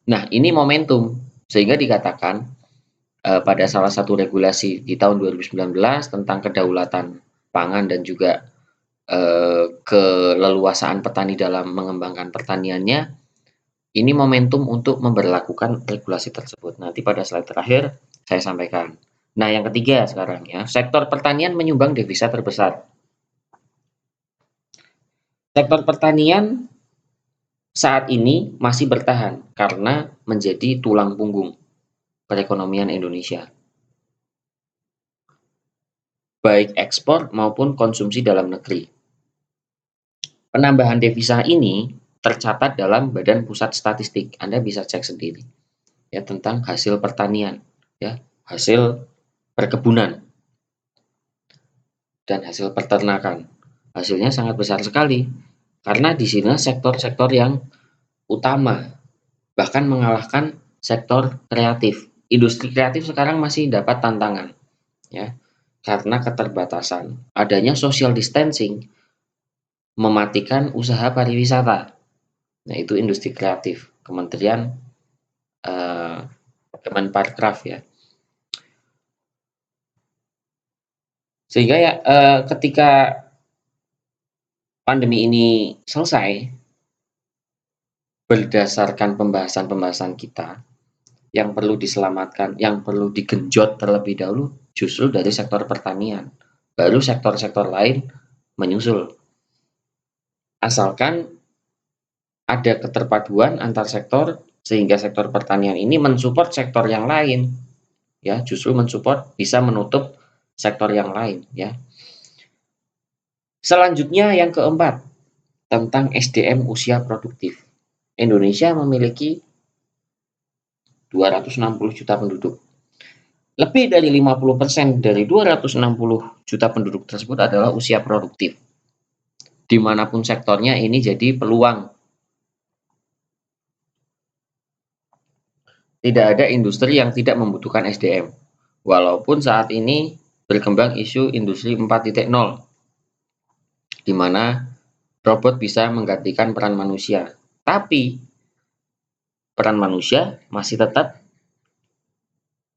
Nah, ini momentum sehingga dikatakan pada salah satu regulasi di tahun 2019 tentang kedaulatan pangan dan juga keleluasaan petani dalam mengembangkan pertaniannya, ini momentum untuk memberlakukan regulasi tersebut. Nanti pada slide terakhir saya sampaikan. Nah, yang ketiga sekarang ya, sektor pertanian menyumbang devisa terbesar. Sektor pertanian saat ini masih bertahan karena menjadi tulang punggung perekonomian Indonesia. Baik ekspor maupun konsumsi dalam negeri. Penambahan devisa ini tercatat dalam Badan Pusat Statistik. Anda bisa cek sendiri ya tentang hasil pertanian, ya, hasil perkebunan dan hasil peternakan. Hasilnya sangat besar sekali karena di sini sektor-sektor yang utama bahkan mengalahkan sektor kreatif. Industri kreatif sekarang masih dapat tantangan ya karena keterbatasan. Adanya social distancing mematikan usaha pariwisata. Nah, itu industri kreatif, Kementerian Kemenparekraf ya. Sehingga ya ketika pandemi ini selesai, berdasarkan pembahasan-pembahasan kita, yang perlu diselamatkan, yang perlu digenjot terlebih dahulu justru dari sektor pertanian. Baru sektor-sektor lain menyusul. Asalkan ada keterpaduan antar sektor sehingga sektor pertanian ini mensupport sektor yang lain. Ya, justru mensupport bisa menutup sektor yang lain ya. Selanjutnya yang keempat, tentang SDM usia produktif. Indonesia memiliki 260 juta penduduk. Lebih dari 50% dari 260 juta penduduk tersebut adalah usia produktif. Dimanapun sektornya ini jadi peluang. Tidak ada industri yang tidak membutuhkan SDM. Walaupun saat ini berkembang isu industri 4.0, di mana robot bisa menggantikan peran manusia. Tapi peran manusia masih tetap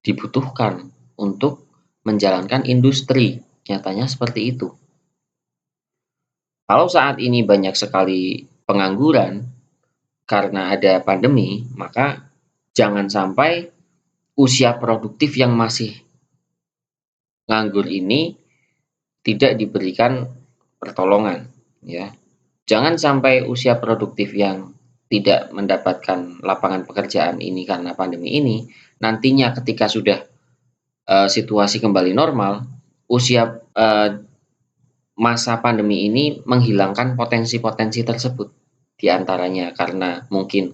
dibutuhkan untuk menjalankan industri. Nyatanya seperti itu. Kalau saat ini banyak sekali pengangguran karena ada pandemi, maka jangan sampai usia produktif yang masih nganggur ini tidak diberikan pertolongan, ya. Jangan sampai usia produktif yang tidak mendapatkan lapangan pekerjaan ini karena pandemi ini, nantinya ketika sudah situasi kembali normal, usia masa pandemi ini menghilangkan potensi-potensi tersebut. Di antaranya karena mungkin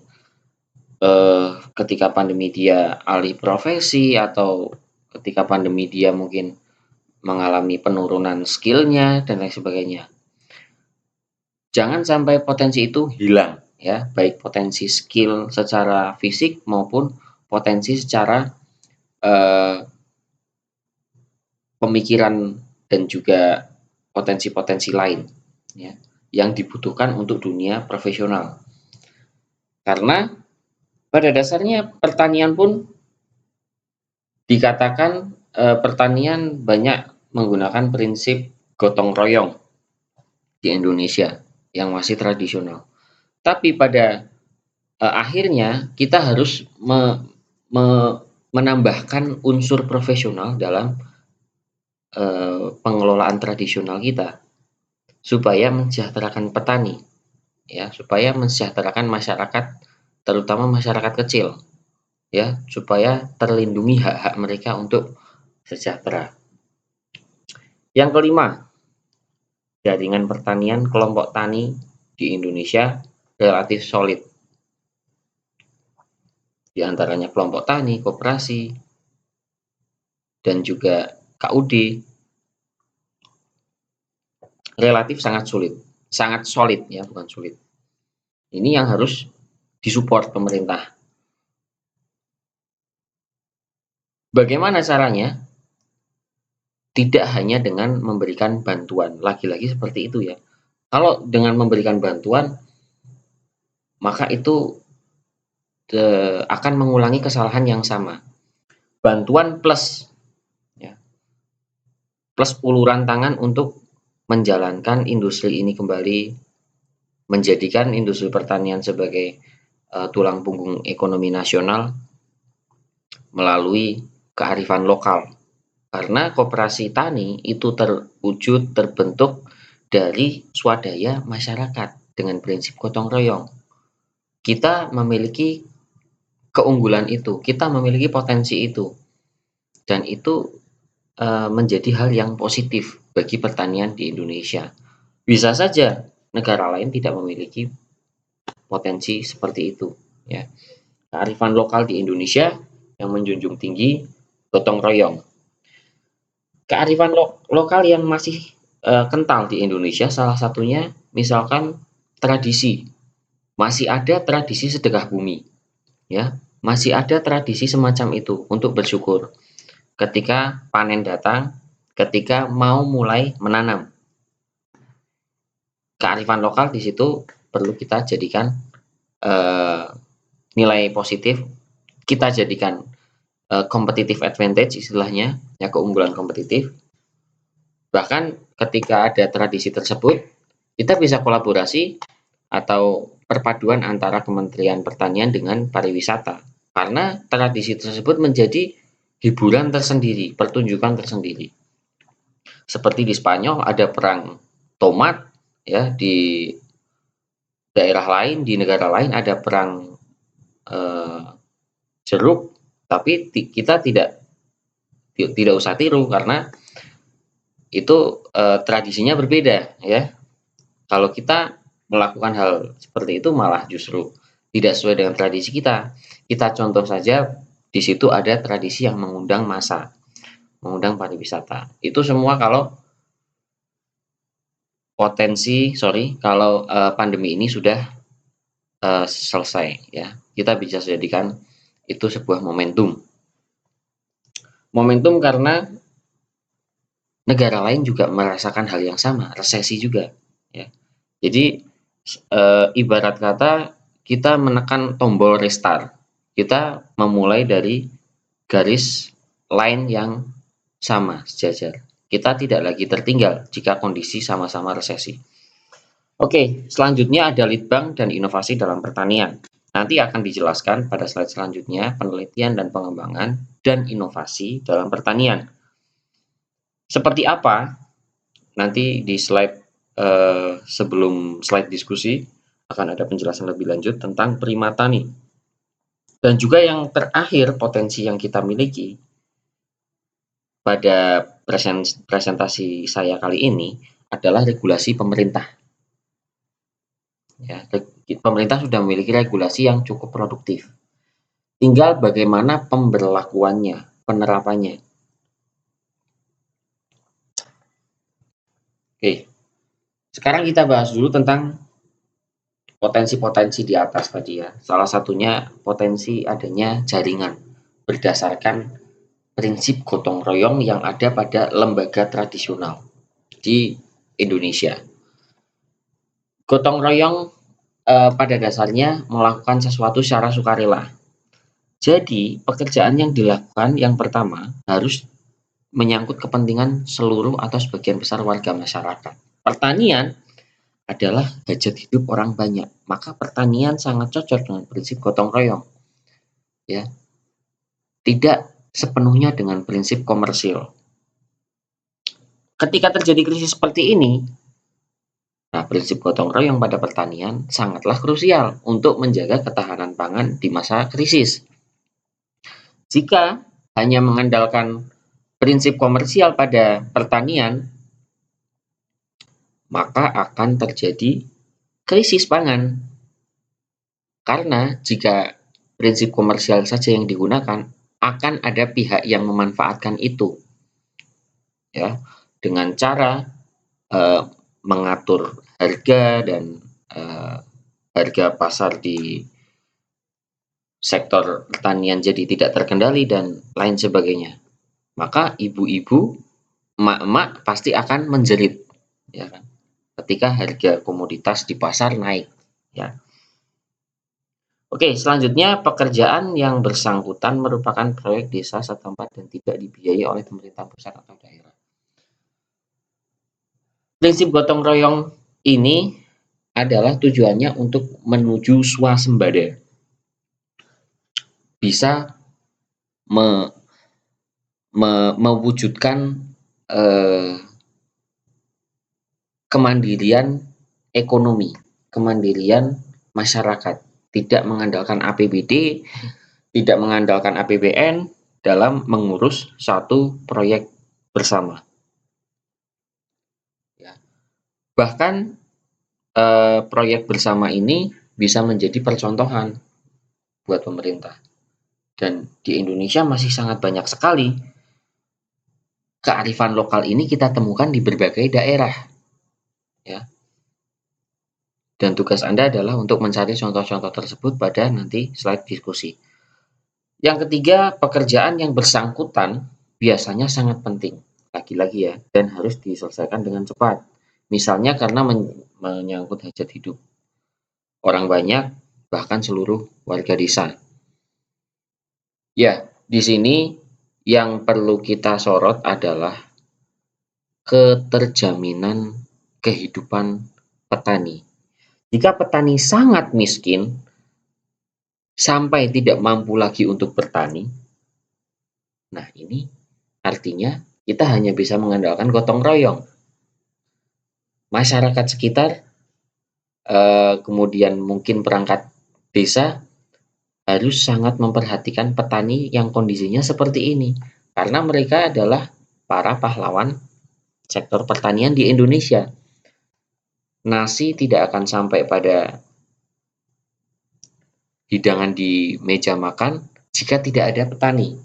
ketika pandemi dia alih profesi, atau ketika pandemi dia mungkin mengalami penurunan skillnya dan lain sebagainya. Jangan sampai potensi itu hilang ya, baik potensi skill secara fisik maupun potensi secara pemikiran dan juga potensi-potensi lain ya, yang dibutuhkan untuk dunia profesional. Karena pada dasarnya pertanian pun dikatakan pertanian banyak menggunakan prinsip gotong royong di Indonesia yang masih tradisional. Tapi pada akhirnya kita harus menambahkan unsur profesional dalam pengelolaan tradisional kita supaya mensejahterakan petani ya, supaya mensejahterakan masyarakat, terutama masyarakat kecil ya, supaya terlindungi hak-hak mereka untuk sejahtera. Yang kelima, jaringan pertanian kelompok tani di Indonesia relatif solid. Di antaranya kelompok tani, koperasi, dan juga KUD relatif sangat solid ya, bukan sulit. Ini yang harus disupport pemerintah. Bagaimana caranya? Tidak hanya dengan memberikan bantuan, lagi-lagi seperti itu ya. Kalau dengan memberikan bantuan, maka itu akan mengulangi kesalahan yang sama. Bantuan plus ya, plus uluran tangan untuk menjalankan industri ini kembali, menjadikan industri pertanian sebagai tulang punggung ekonomi nasional melalui kearifan lokal. Karena koperasi tani itu terbentuk dari swadaya masyarakat dengan prinsip gotong royong. Kita memiliki keunggulan itu, kita memiliki potensi itu, dan itu menjadi hal yang positif bagi pertanian di Indonesia. Bisa saja negara lain tidak memiliki potensi seperti itu ya. Kearifan lokal di Indonesia yang menjunjung tinggi gotong royong. Kearifan lokal yang masih kental di Indonesia salah satunya misalkan tradisi. Masih ada tradisi sedekah bumi ya, masih ada tradisi semacam itu untuk bersyukur ketika panen datang, ketika mau mulai menanam. Kearifan lokal di situ perlu kita jadikan nilai positif, kita jadikan competitive advantage istilahnya ya, keunggulan kompetitif. Bahkan ketika ada tradisi tersebut, kita bisa kolaborasi atau perpaduan antara Kementerian Pertanian dengan pariwisata, karena tradisi tersebut menjadi hiburan tersendiri, pertunjukan tersendiri. Seperti di Spanyol ada perang tomat ya, di daerah lain, di negara lain ada perang jeruk, tapi kita tidak usah tiru karena itu tradisinya berbeda ya. Kalau kita melakukan hal seperti itu malah justru tidak sesuai dengan tradisi kita. Kita contoh saja, di situ ada tradisi yang mengundang massa, mengundang pariwisata. Itu semua kalau pandemi ini sudah selesai ya. Kita bisa jadikan itu sebuah momentum. Momentum karena negara lain juga merasakan hal yang sama, resesi juga ya. Jadi ibarat kata kita menekan tombol restart, kita memulai dari garis line yang sama, sejajar. Kita tidak lagi tertinggal jika kondisi sama-sama resesi. Oke, selanjutnya ada litbang dan inovasi dalam pertanian. Nanti akan dijelaskan pada slide selanjutnya penelitian dan pengembangan dan inovasi dalam pertanian. Seperti apa? Nanti di slide sebelum slide diskusi akan ada penjelasan lebih lanjut tentang primatani. Dan juga yang terakhir, potensi yang kita miliki pada presentasi saya kali ini adalah regulasi pemerintah. Ya, pemerintah sudah memiliki regulasi yang cukup produktif. Tinggal bagaimana pemberlakuannya, penerapannya. Oke, sekarang kita bahas dulu tentang potensi-potensi di atas tadi ya. Salah satunya potensi adanya jaringan berdasarkan prinsip gotong royong yang ada pada lembaga tradisional di Indonesia. Gotong royong pada dasarnya melakukan sesuatu secara sukarela. Jadi, pekerjaan yang dilakukan yang pertama harus menyangkut kepentingan seluruh atau sebagian besar warga masyarakat. Pertanian adalah hajat hidup orang banyak, maka pertanian sangat cocok dengan prinsip gotong royong. Ya, tidak sepenuhnya dengan prinsip komersil. Ketika terjadi krisis seperti ini, nah, prinsip gotong royong pada pertanian sangatlah krusial untuk menjaga ketahanan pangan di masa krisis. Jika hanya mengandalkan prinsip komersial pada pertanian, maka akan terjadi krisis pangan. Karena jika prinsip komersial saja yang digunakan, akan ada pihak yang memanfaatkan itu. Ya, dengan cara mengatur harga dan harga pasar di sektor pertanian jadi tidak terkendali dan lain sebagainya. Maka ibu-ibu, emak-emak pasti akan menjerit, ya kan? Ketika harga komoditas di pasar naik, ya. Oke, selanjutnya pekerjaan yang bersangkutan merupakan proyek desa setempat dan tidak dibiayai oleh pemerintah pusat atau daerah. Prinsip gotong royong ini adalah tujuannya untuk menuju swasembada. Bisa mewujudkan kemandirian ekonomi, kemandirian masyarakat, tidak mengandalkan APBD, tidak mengandalkan APBN dalam mengurus satu proyek bersama. Ya. Bahkan proyek bersama ini bisa menjadi percontohan buat pemerintah. Dan di Indonesia masih sangat banyak sekali kearifan lokal ini kita temukan di berbagai daerah. Ya. Dan tugas Anda adalah untuk mencari contoh-contoh tersebut pada nanti slide diskusi. Yang ketiga, pekerjaan yang bersangkutan biasanya sangat penting. Lagi-lagi ya, dan harus diselesaikan dengan cepat. Misalnya karena menyangkut hajat hidup orang banyak, bahkan seluruh warga desa. Ya, di sini yang perlu kita sorot adalah keterjaminan kehidupan petani. Jika petani sangat miskin, sampai tidak mampu lagi untuk bertani, nah ini artinya kita hanya bisa mengandalkan gotong royong. Masyarakat sekitar, kemudian mungkin perangkat desa, harus sangat memperhatikan petani yang kondisinya seperti ini. Karena mereka adalah para pahlawan sektor pertanian di Indonesia. Nasi tidak akan sampai pada hidangan di meja makan jika tidak ada petani.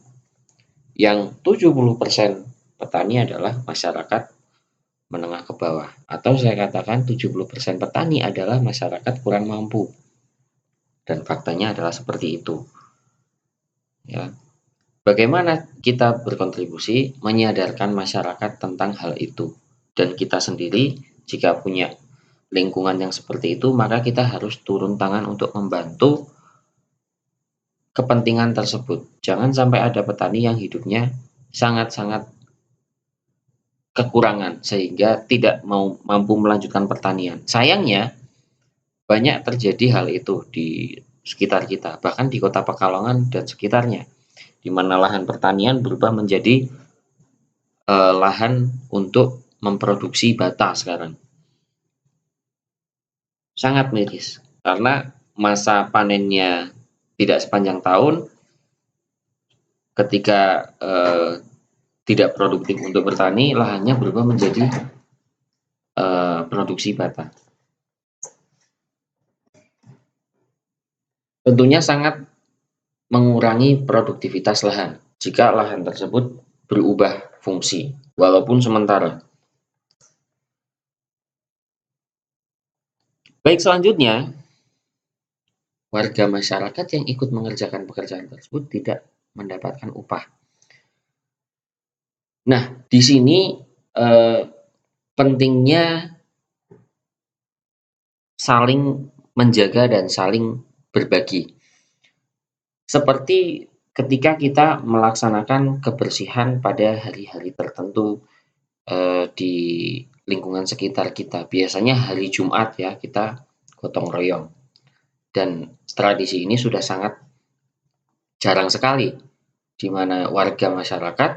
Yang 70% petani adalah masyarakat menengah ke bawah. Atau saya katakan 70% petani adalah masyarakat kurang mampu. Dan faktanya adalah seperti itu. Ya. Bagaimana kita berkontribusi menyadarkan masyarakat tentang hal itu. Dan kita sendiri jika punya lingkungan yang seperti itu, maka kita harus turun tangan untuk membantu kepentingan tersebut. Jangan sampai ada petani yang hidupnya sangat-sangat kekurangan sehingga tidak mampu melanjutkan pertanian. Sayangnya banyak terjadi hal itu di sekitar kita, bahkan di Kota Pekalongan dan sekitarnya, di mana lahan pertanian berubah menjadi lahan untuk memproduksi bata sekarang. sangat miris karena masa panennya tidak sepanjang tahun. Ketika tidak produktif untuk bertani, lahannya berubah menjadi produksi bata. Tentunya sangat mengurangi produktivitas lahan jika lahan tersebut berubah fungsi, walaupun sementara. Baik, selanjutnya, warga masyarakat yang ikut mengerjakan pekerjaan tersebut tidak mendapatkan upah. Nah, di sini pentingnya saling menjaga dan saling berbagi. Seperti ketika kita melaksanakan kebersihan pada hari-hari tertentu di lingkungan sekitar kita. Biasanya hari Jumat ya, kita gotong royong. Dan tradisi ini sudah sangat jarang sekali di mana warga masyarakat,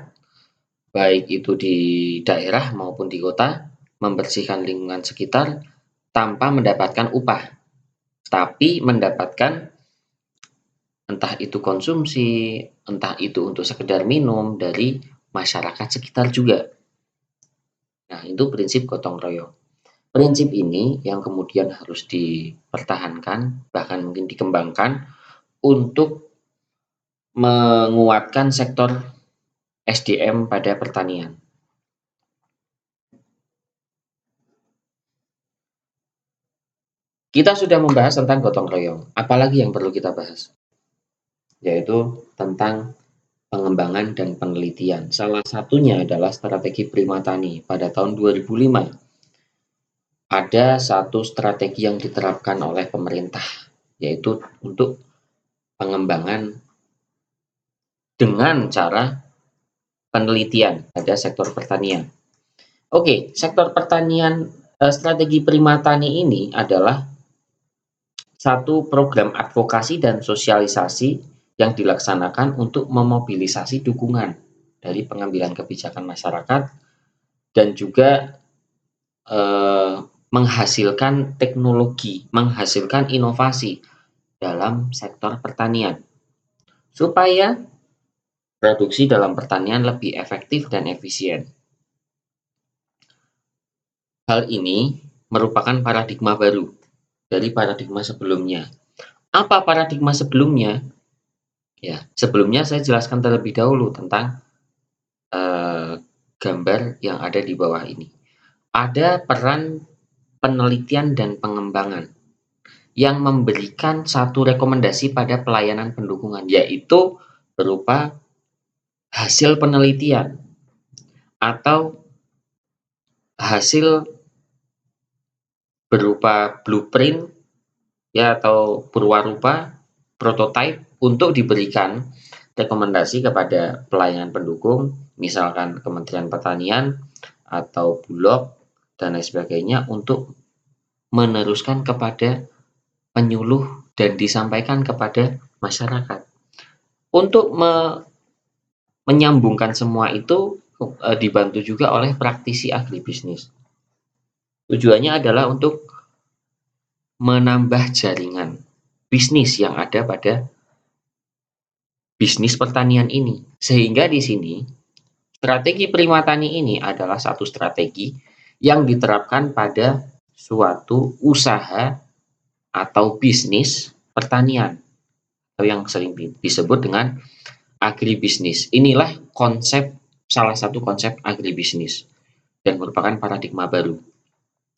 baik itu di daerah maupun di kota, membersihkan lingkungan sekitar tanpa mendapatkan upah, tapi mendapatkan entah itu konsumsi, entah itu untuk sekedar minum dari masyarakat sekitar juga. Nah, itu prinsip gotong royong. Prinsip ini yang kemudian harus dipertahankan, bahkan mungkin dikembangkan untuk menguatkan sektor SDM pada pertanian. Kita sudah membahas tentang gotong royong, apalagi yang perlu kita bahas? Yaitu tentang pengembangan dan penelitian. Salah satunya adalah strategi Primatani. Pada tahun 2005, ada satu strategi yang diterapkan oleh pemerintah, yaitu untuk pengembangan dengan cara penelitian pada sektor pertanian. Oke, sektor pertanian strategi Primatani ini adalah satu program advokasi dan sosialisasi yang dilaksanakan untuk memobilisasi dukungan dari pengambilan kebijakan masyarakat dan juga menghasilkan teknologi, menghasilkan inovasi dalam sektor pertanian supaya produksi dalam pertanian lebih efektif dan efisien. Hal ini merupakan paradigma baru dari paradigma sebelumnya. Apa paradigma sebelumnya? Ya, sebelumnya saya jelaskan terlebih dahulu tentang gambar yang ada di bawah ini. Ada peran penelitian dan pengembangan yang memberikan satu rekomendasi pada pelayanan pendukungan, yaitu berupa hasil penelitian atau hasil berupa blueprint ya atau purwarupa prototipe untuk diberikan rekomendasi kepada pelayanan pendukung, misalkan Kementerian Pertanian atau Bulog dan lain sebagainya untuk meneruskan kepada penyuluh dan disampaikan kepada masyarakat. Untuk menyambungkan semua itu dibantu juga oleh praktisi agribisnis. Tujuannya adalah untuk menambah jaringan bisnis yang ada pada bisnis pertanian ini. Sehingga di sini strategi Primatani ini adalah satu strategi yang diterapkan pada suatu usaha atau bisnis pertanian atau yang sering disebut dengan agribisnis. Inilah salah satu konsep agribisnis dan merupakan paradigma baru.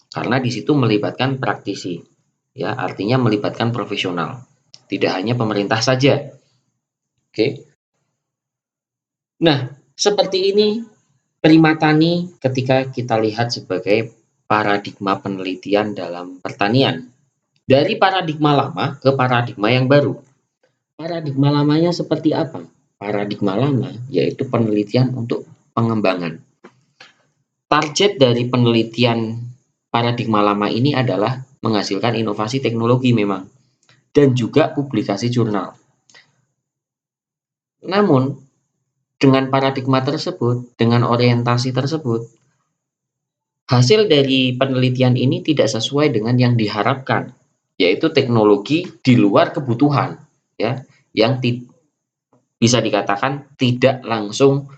Karena di situ melibatkan praktisi. Ya, artinya melibatkan profesional. Tidak hanya pemerintah saja. Oke. Nah, seperti ini Primatani ketika kita lihat sebagai paradigma penelitian dalam pertanian. Dari paradigma lama ke paradigma yang baru. Paradigma lamanya seperti apa? Paradigma lama yaitu penelitian untuk pengembangan. Target dari penelitian paradigma lama ini adalah menghasilkan inovasi teknologi memang dan juga publikasi jurnal. Namun dengan paradigma tersebut, dengan orientasi tersebut, Hasil dari penelitian ini tidak sesuai dengan yang diharapkan, yaitu teknologi di luar kebutuhan, ya, yang bisa dikatakan tidak langsung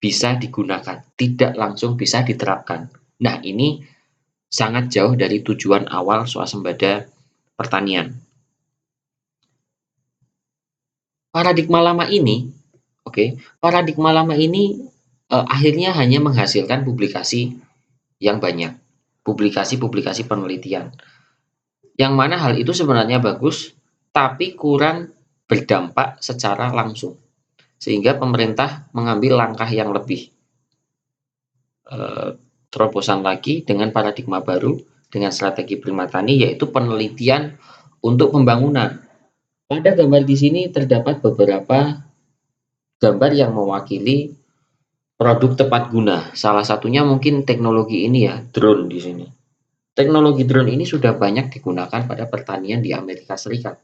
bisa digunakan, tidak langsung bisa diterapkan. Nah, ini sangat jauh dari tujuan awal swasembada pertanian. Paradigma lama ini, oke, paradigma lama ini akhirnya hanya menghasilkan publikasi yang banyak, publikasi-publikasi penelitian. Yang mana hal itu sebenarnya bagus, tapi kurang berdampak secara langsung. Sehingga pemerintah mengambil langkah yang lebih terobosan lagi dengan paradigma baru, dengan strategi primatani, yaitu penelitian untuk pembangunan. Pada gambar di sini terdapat beberapa gambar yang mewakili produk tepat guna. Salah satunya mungkin teknologi ini ya, drone di sini. Teknologi drone ini sudah banyak digunakan pada pertanian di Amerika Serikat.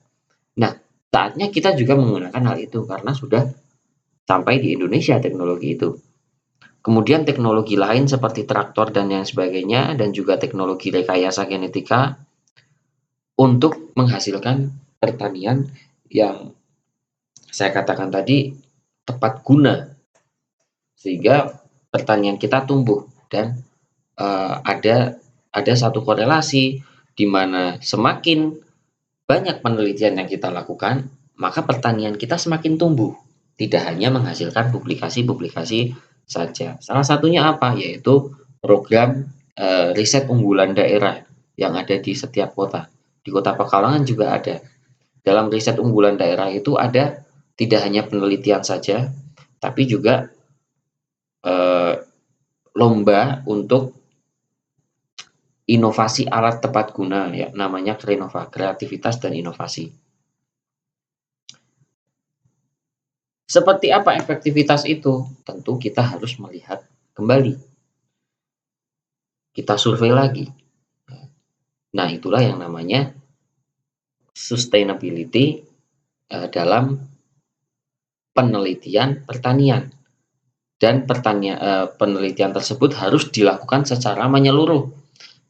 Nah, saatnya kita juga menggunakan hal itu karena sudah sampai di Indonesia teknologi itu. Kemudian teknologi lain seperti traktor dan yang sebagainya dan juga teknologi rekayasa genetika untuk menghasilkan pertanian yang saya katakan tadi tepat guna sehingga pertanian kita tumbuh dan ada satu korelasi di mana semakin banyak penelitian yang kita lakukan, maka pertanian kita semakin tumbuh. Tidak hanya menghasilkan publikasi-publikasi saja. Salah satunya apa? Yaitu program riset unggulan daerah yang ada di setiap kota. Di Kota Pekalongan juga ada. Dalam riset unggulan daerah itu ada tidak hanya penelitian saja, tapi juga lomba untuk inovasi alat tepat guna ya, namanya Krenova, kreativitas dan inovasi. Seperti apa efektivitas itu? Tentu kita harus melihat kembali. Kita survei lagi. Nah, itulah yang namanya sustainability dalam penelitian pertanian. Dan penelitian tersebut harus dilakukan secara menyeluruh.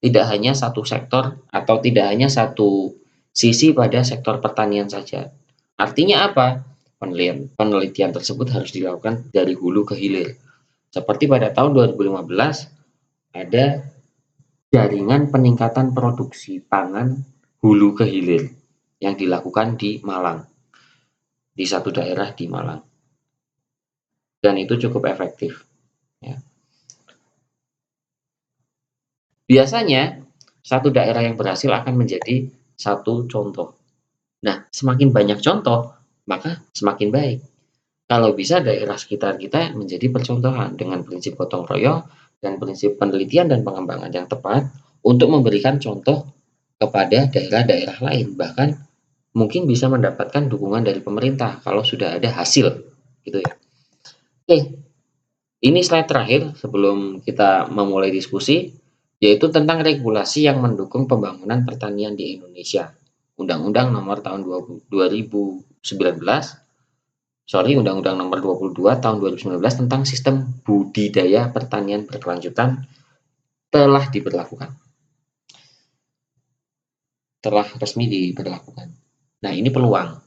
Tidak hanya satu sektor atau tidak hanya satu sisi pada sektor pertanian saja. Artinya apa? Penelitian tersebut harus dilakukan dari hulu ke hilir. Seperti pada tahun 2015 ada jaringan peningkatan produksi pangan hulu ke hilir yang dilakukan di Malang, di satu daerah di Malang. Dan itu cukup efektif. Ya. Biasanya satu daerah yang berhasil akan menjadi satu contoh. Nah, semakin banyak contoh, maka semakin baik. Kalau bisa daerah sekitar kita menjadi percontohan dengan prinsip gotong royong dan prinsip penelitian dan pengembangan yang tepat untuk memberikan contoh kepada daerah-daerah lain. Bahkan mungkin bisa mendapatkan dukungan dari pemerintah kalau sudah ada hasil gitu ya. Oke, ini slide terakhir sebelum kita memulai diskusi, yaitu tentang regulasi yang mendukung pembangunan pertanian di Indonesia. Undang-Undang Nomor tahun 2019, Undang-Undang Nomor 22 tahun 2019 tentang sistem budidaya pertanian berkelanjutan telah diberlakukan. Telah resmi diberlakukan. Nah, ini peluang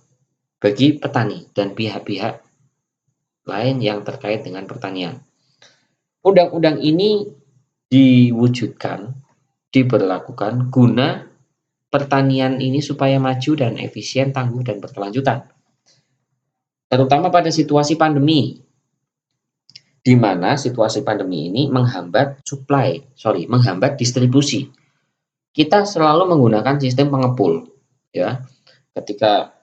bagi petani dan pihak-pihak lain yang terkait dengan pertanian. Undang-undang ini diwujudkan, diberlakukan guna pertanian ini supaya maju dan efisien, tangguh dan berkelanjutan. Terutama pada situasi pandemi, di mana situasi pandemi ini menghambat distribusi. Kita selalu menggunakan sistem pengepul, ya. Ketika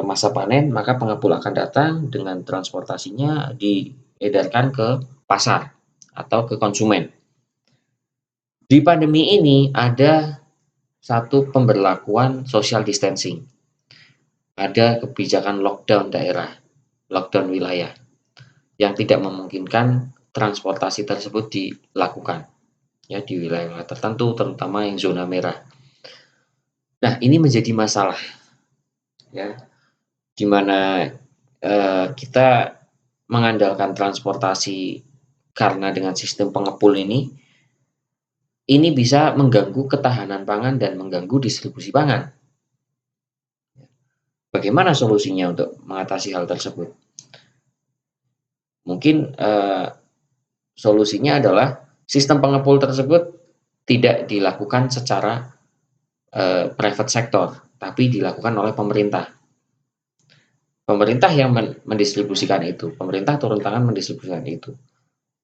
masa panen, maka pengepul akan datang dengan transportasinya diedarkan ke pasar atau ke konsumen. Di pandemi ini ada satu pemberlakuan social distancing. Ada kebijakan lockdown daerah, lockdown wilayah, yang tidak memungkinkan transportasi tersebut dilakukan ya di wilayah tertentu, terutama yang zona merah. Nah, ini menjadi masalah ya, di mana kita mengandalkan transportasi karena dengan sistem pengepul ini ini bisa mengganggu ketahanan pangan dan mengganggu distribusi pangan. Bagaimana solusinya untuk mengatasi hal tersebut? Mungkin solusinya adalah sistem pengepul tersebut tidak dilakukan secara private sector, tapi dilakukan oleh pemerintah. Pemerintah yang mendistribusikan itu, pemerintah turun tangan mendistribusikan itu.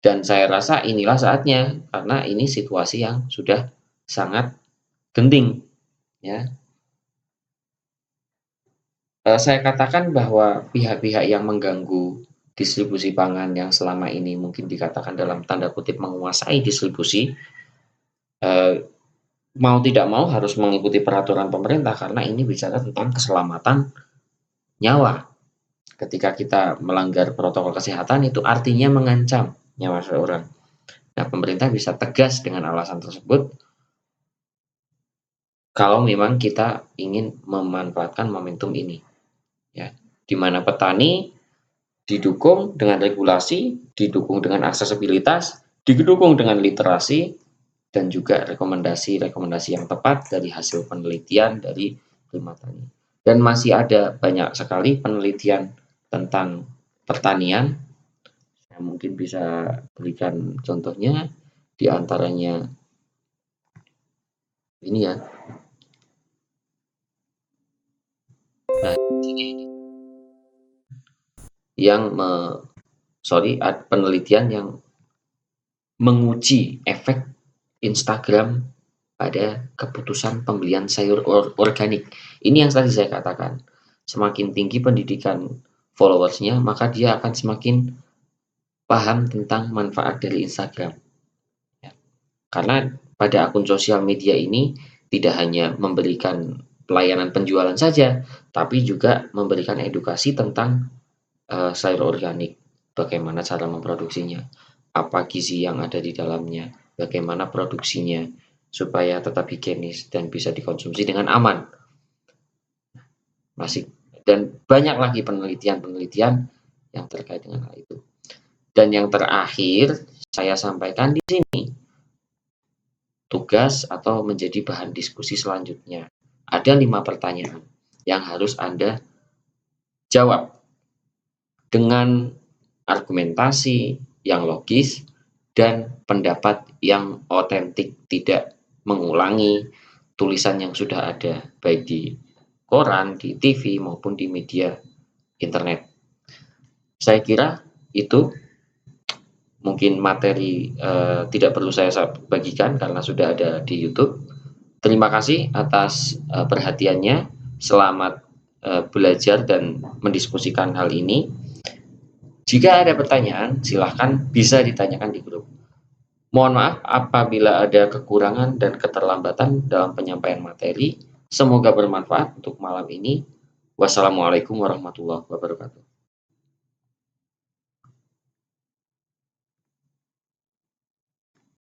Dan saya rasa inilah saatnya, karena ini situasi yang sudah sangat genting, ya. Saya katakan bahwa pihak-pihak yang mengganggu distribusi pangan yang selama ini mungkin dikatakan dalam tanda kutip menguasai distribusi, mau tidak mau harus mengikuti peraturan pemerintah karena ini bicara tentang keselamatan nyawa. Ketika kita melanggar protokol kesehatan itu artinya mengancam nyawa seseorang. Nah, pemerintah bisa tegas dengan alasan tersebut kalau memang kita ingin memanfaatkan momentum ini, ya, di mana petani didukung dengan regulasi, didukung dengan aksesibilitas, didukung dengan literasi, dan juga rekomendasi-rekomendasi yang tepat dari hasil penelitian dari Primatani. Dan masih ada banyak sekali penelitian tentang pertanian. Saya mungkin bisa berikan contohnya, di antaranya ini ya. Nah, yang penelitian yang menguji efek Instagram pada keputusan pembelian sayur organik. Ini yang tadi saya katakan, semakin tinggi pendidikan followersnya, maka dia akan semakin paham tentang manfaat dari Instagram. Ya. Karena pada akun sosial media ini tidak hanya memberikan pelayanan penjualan saja, tapi juga memberikan edukasi tentang sayur organik, bagaimana cara memproduksinya, apa gizi yang ada di dalamnya, bagaimana produksinya, supaya tetap higienis dan bisa dikonsumsi dengan aman. Masih dan banyak lagi penelitian-penelitian yang terkait dengan hal itu. Dan yang terakhir saya sampaikan di sini, tugas atau menjadi bahan diskusi selanjutnya. Ada 5 pertanyaan yang harus Anda jawab dengan argumentasi yang logis dan pendapat yang otentik, tidak mengulangi tulisan yang sudah ada baik di koran, di TV maupun di media internet. Saya kira itu mungkin materi tidak perlu saya bagikan karena sudah ada di YouTube. Terima kasih atas perhatiannya. Selamat belajar dan mendiskusikan hal ini. Jika ada pertanyaan, silahkan bisa ditanyakan di grup. Mohon maaf apabila ada kekurangan dan keterlambatan dalam penyampaian materi. Semoga bermanfaat untuk malam ini. Wassalamualaikum warahmatullahi wabarakatuh.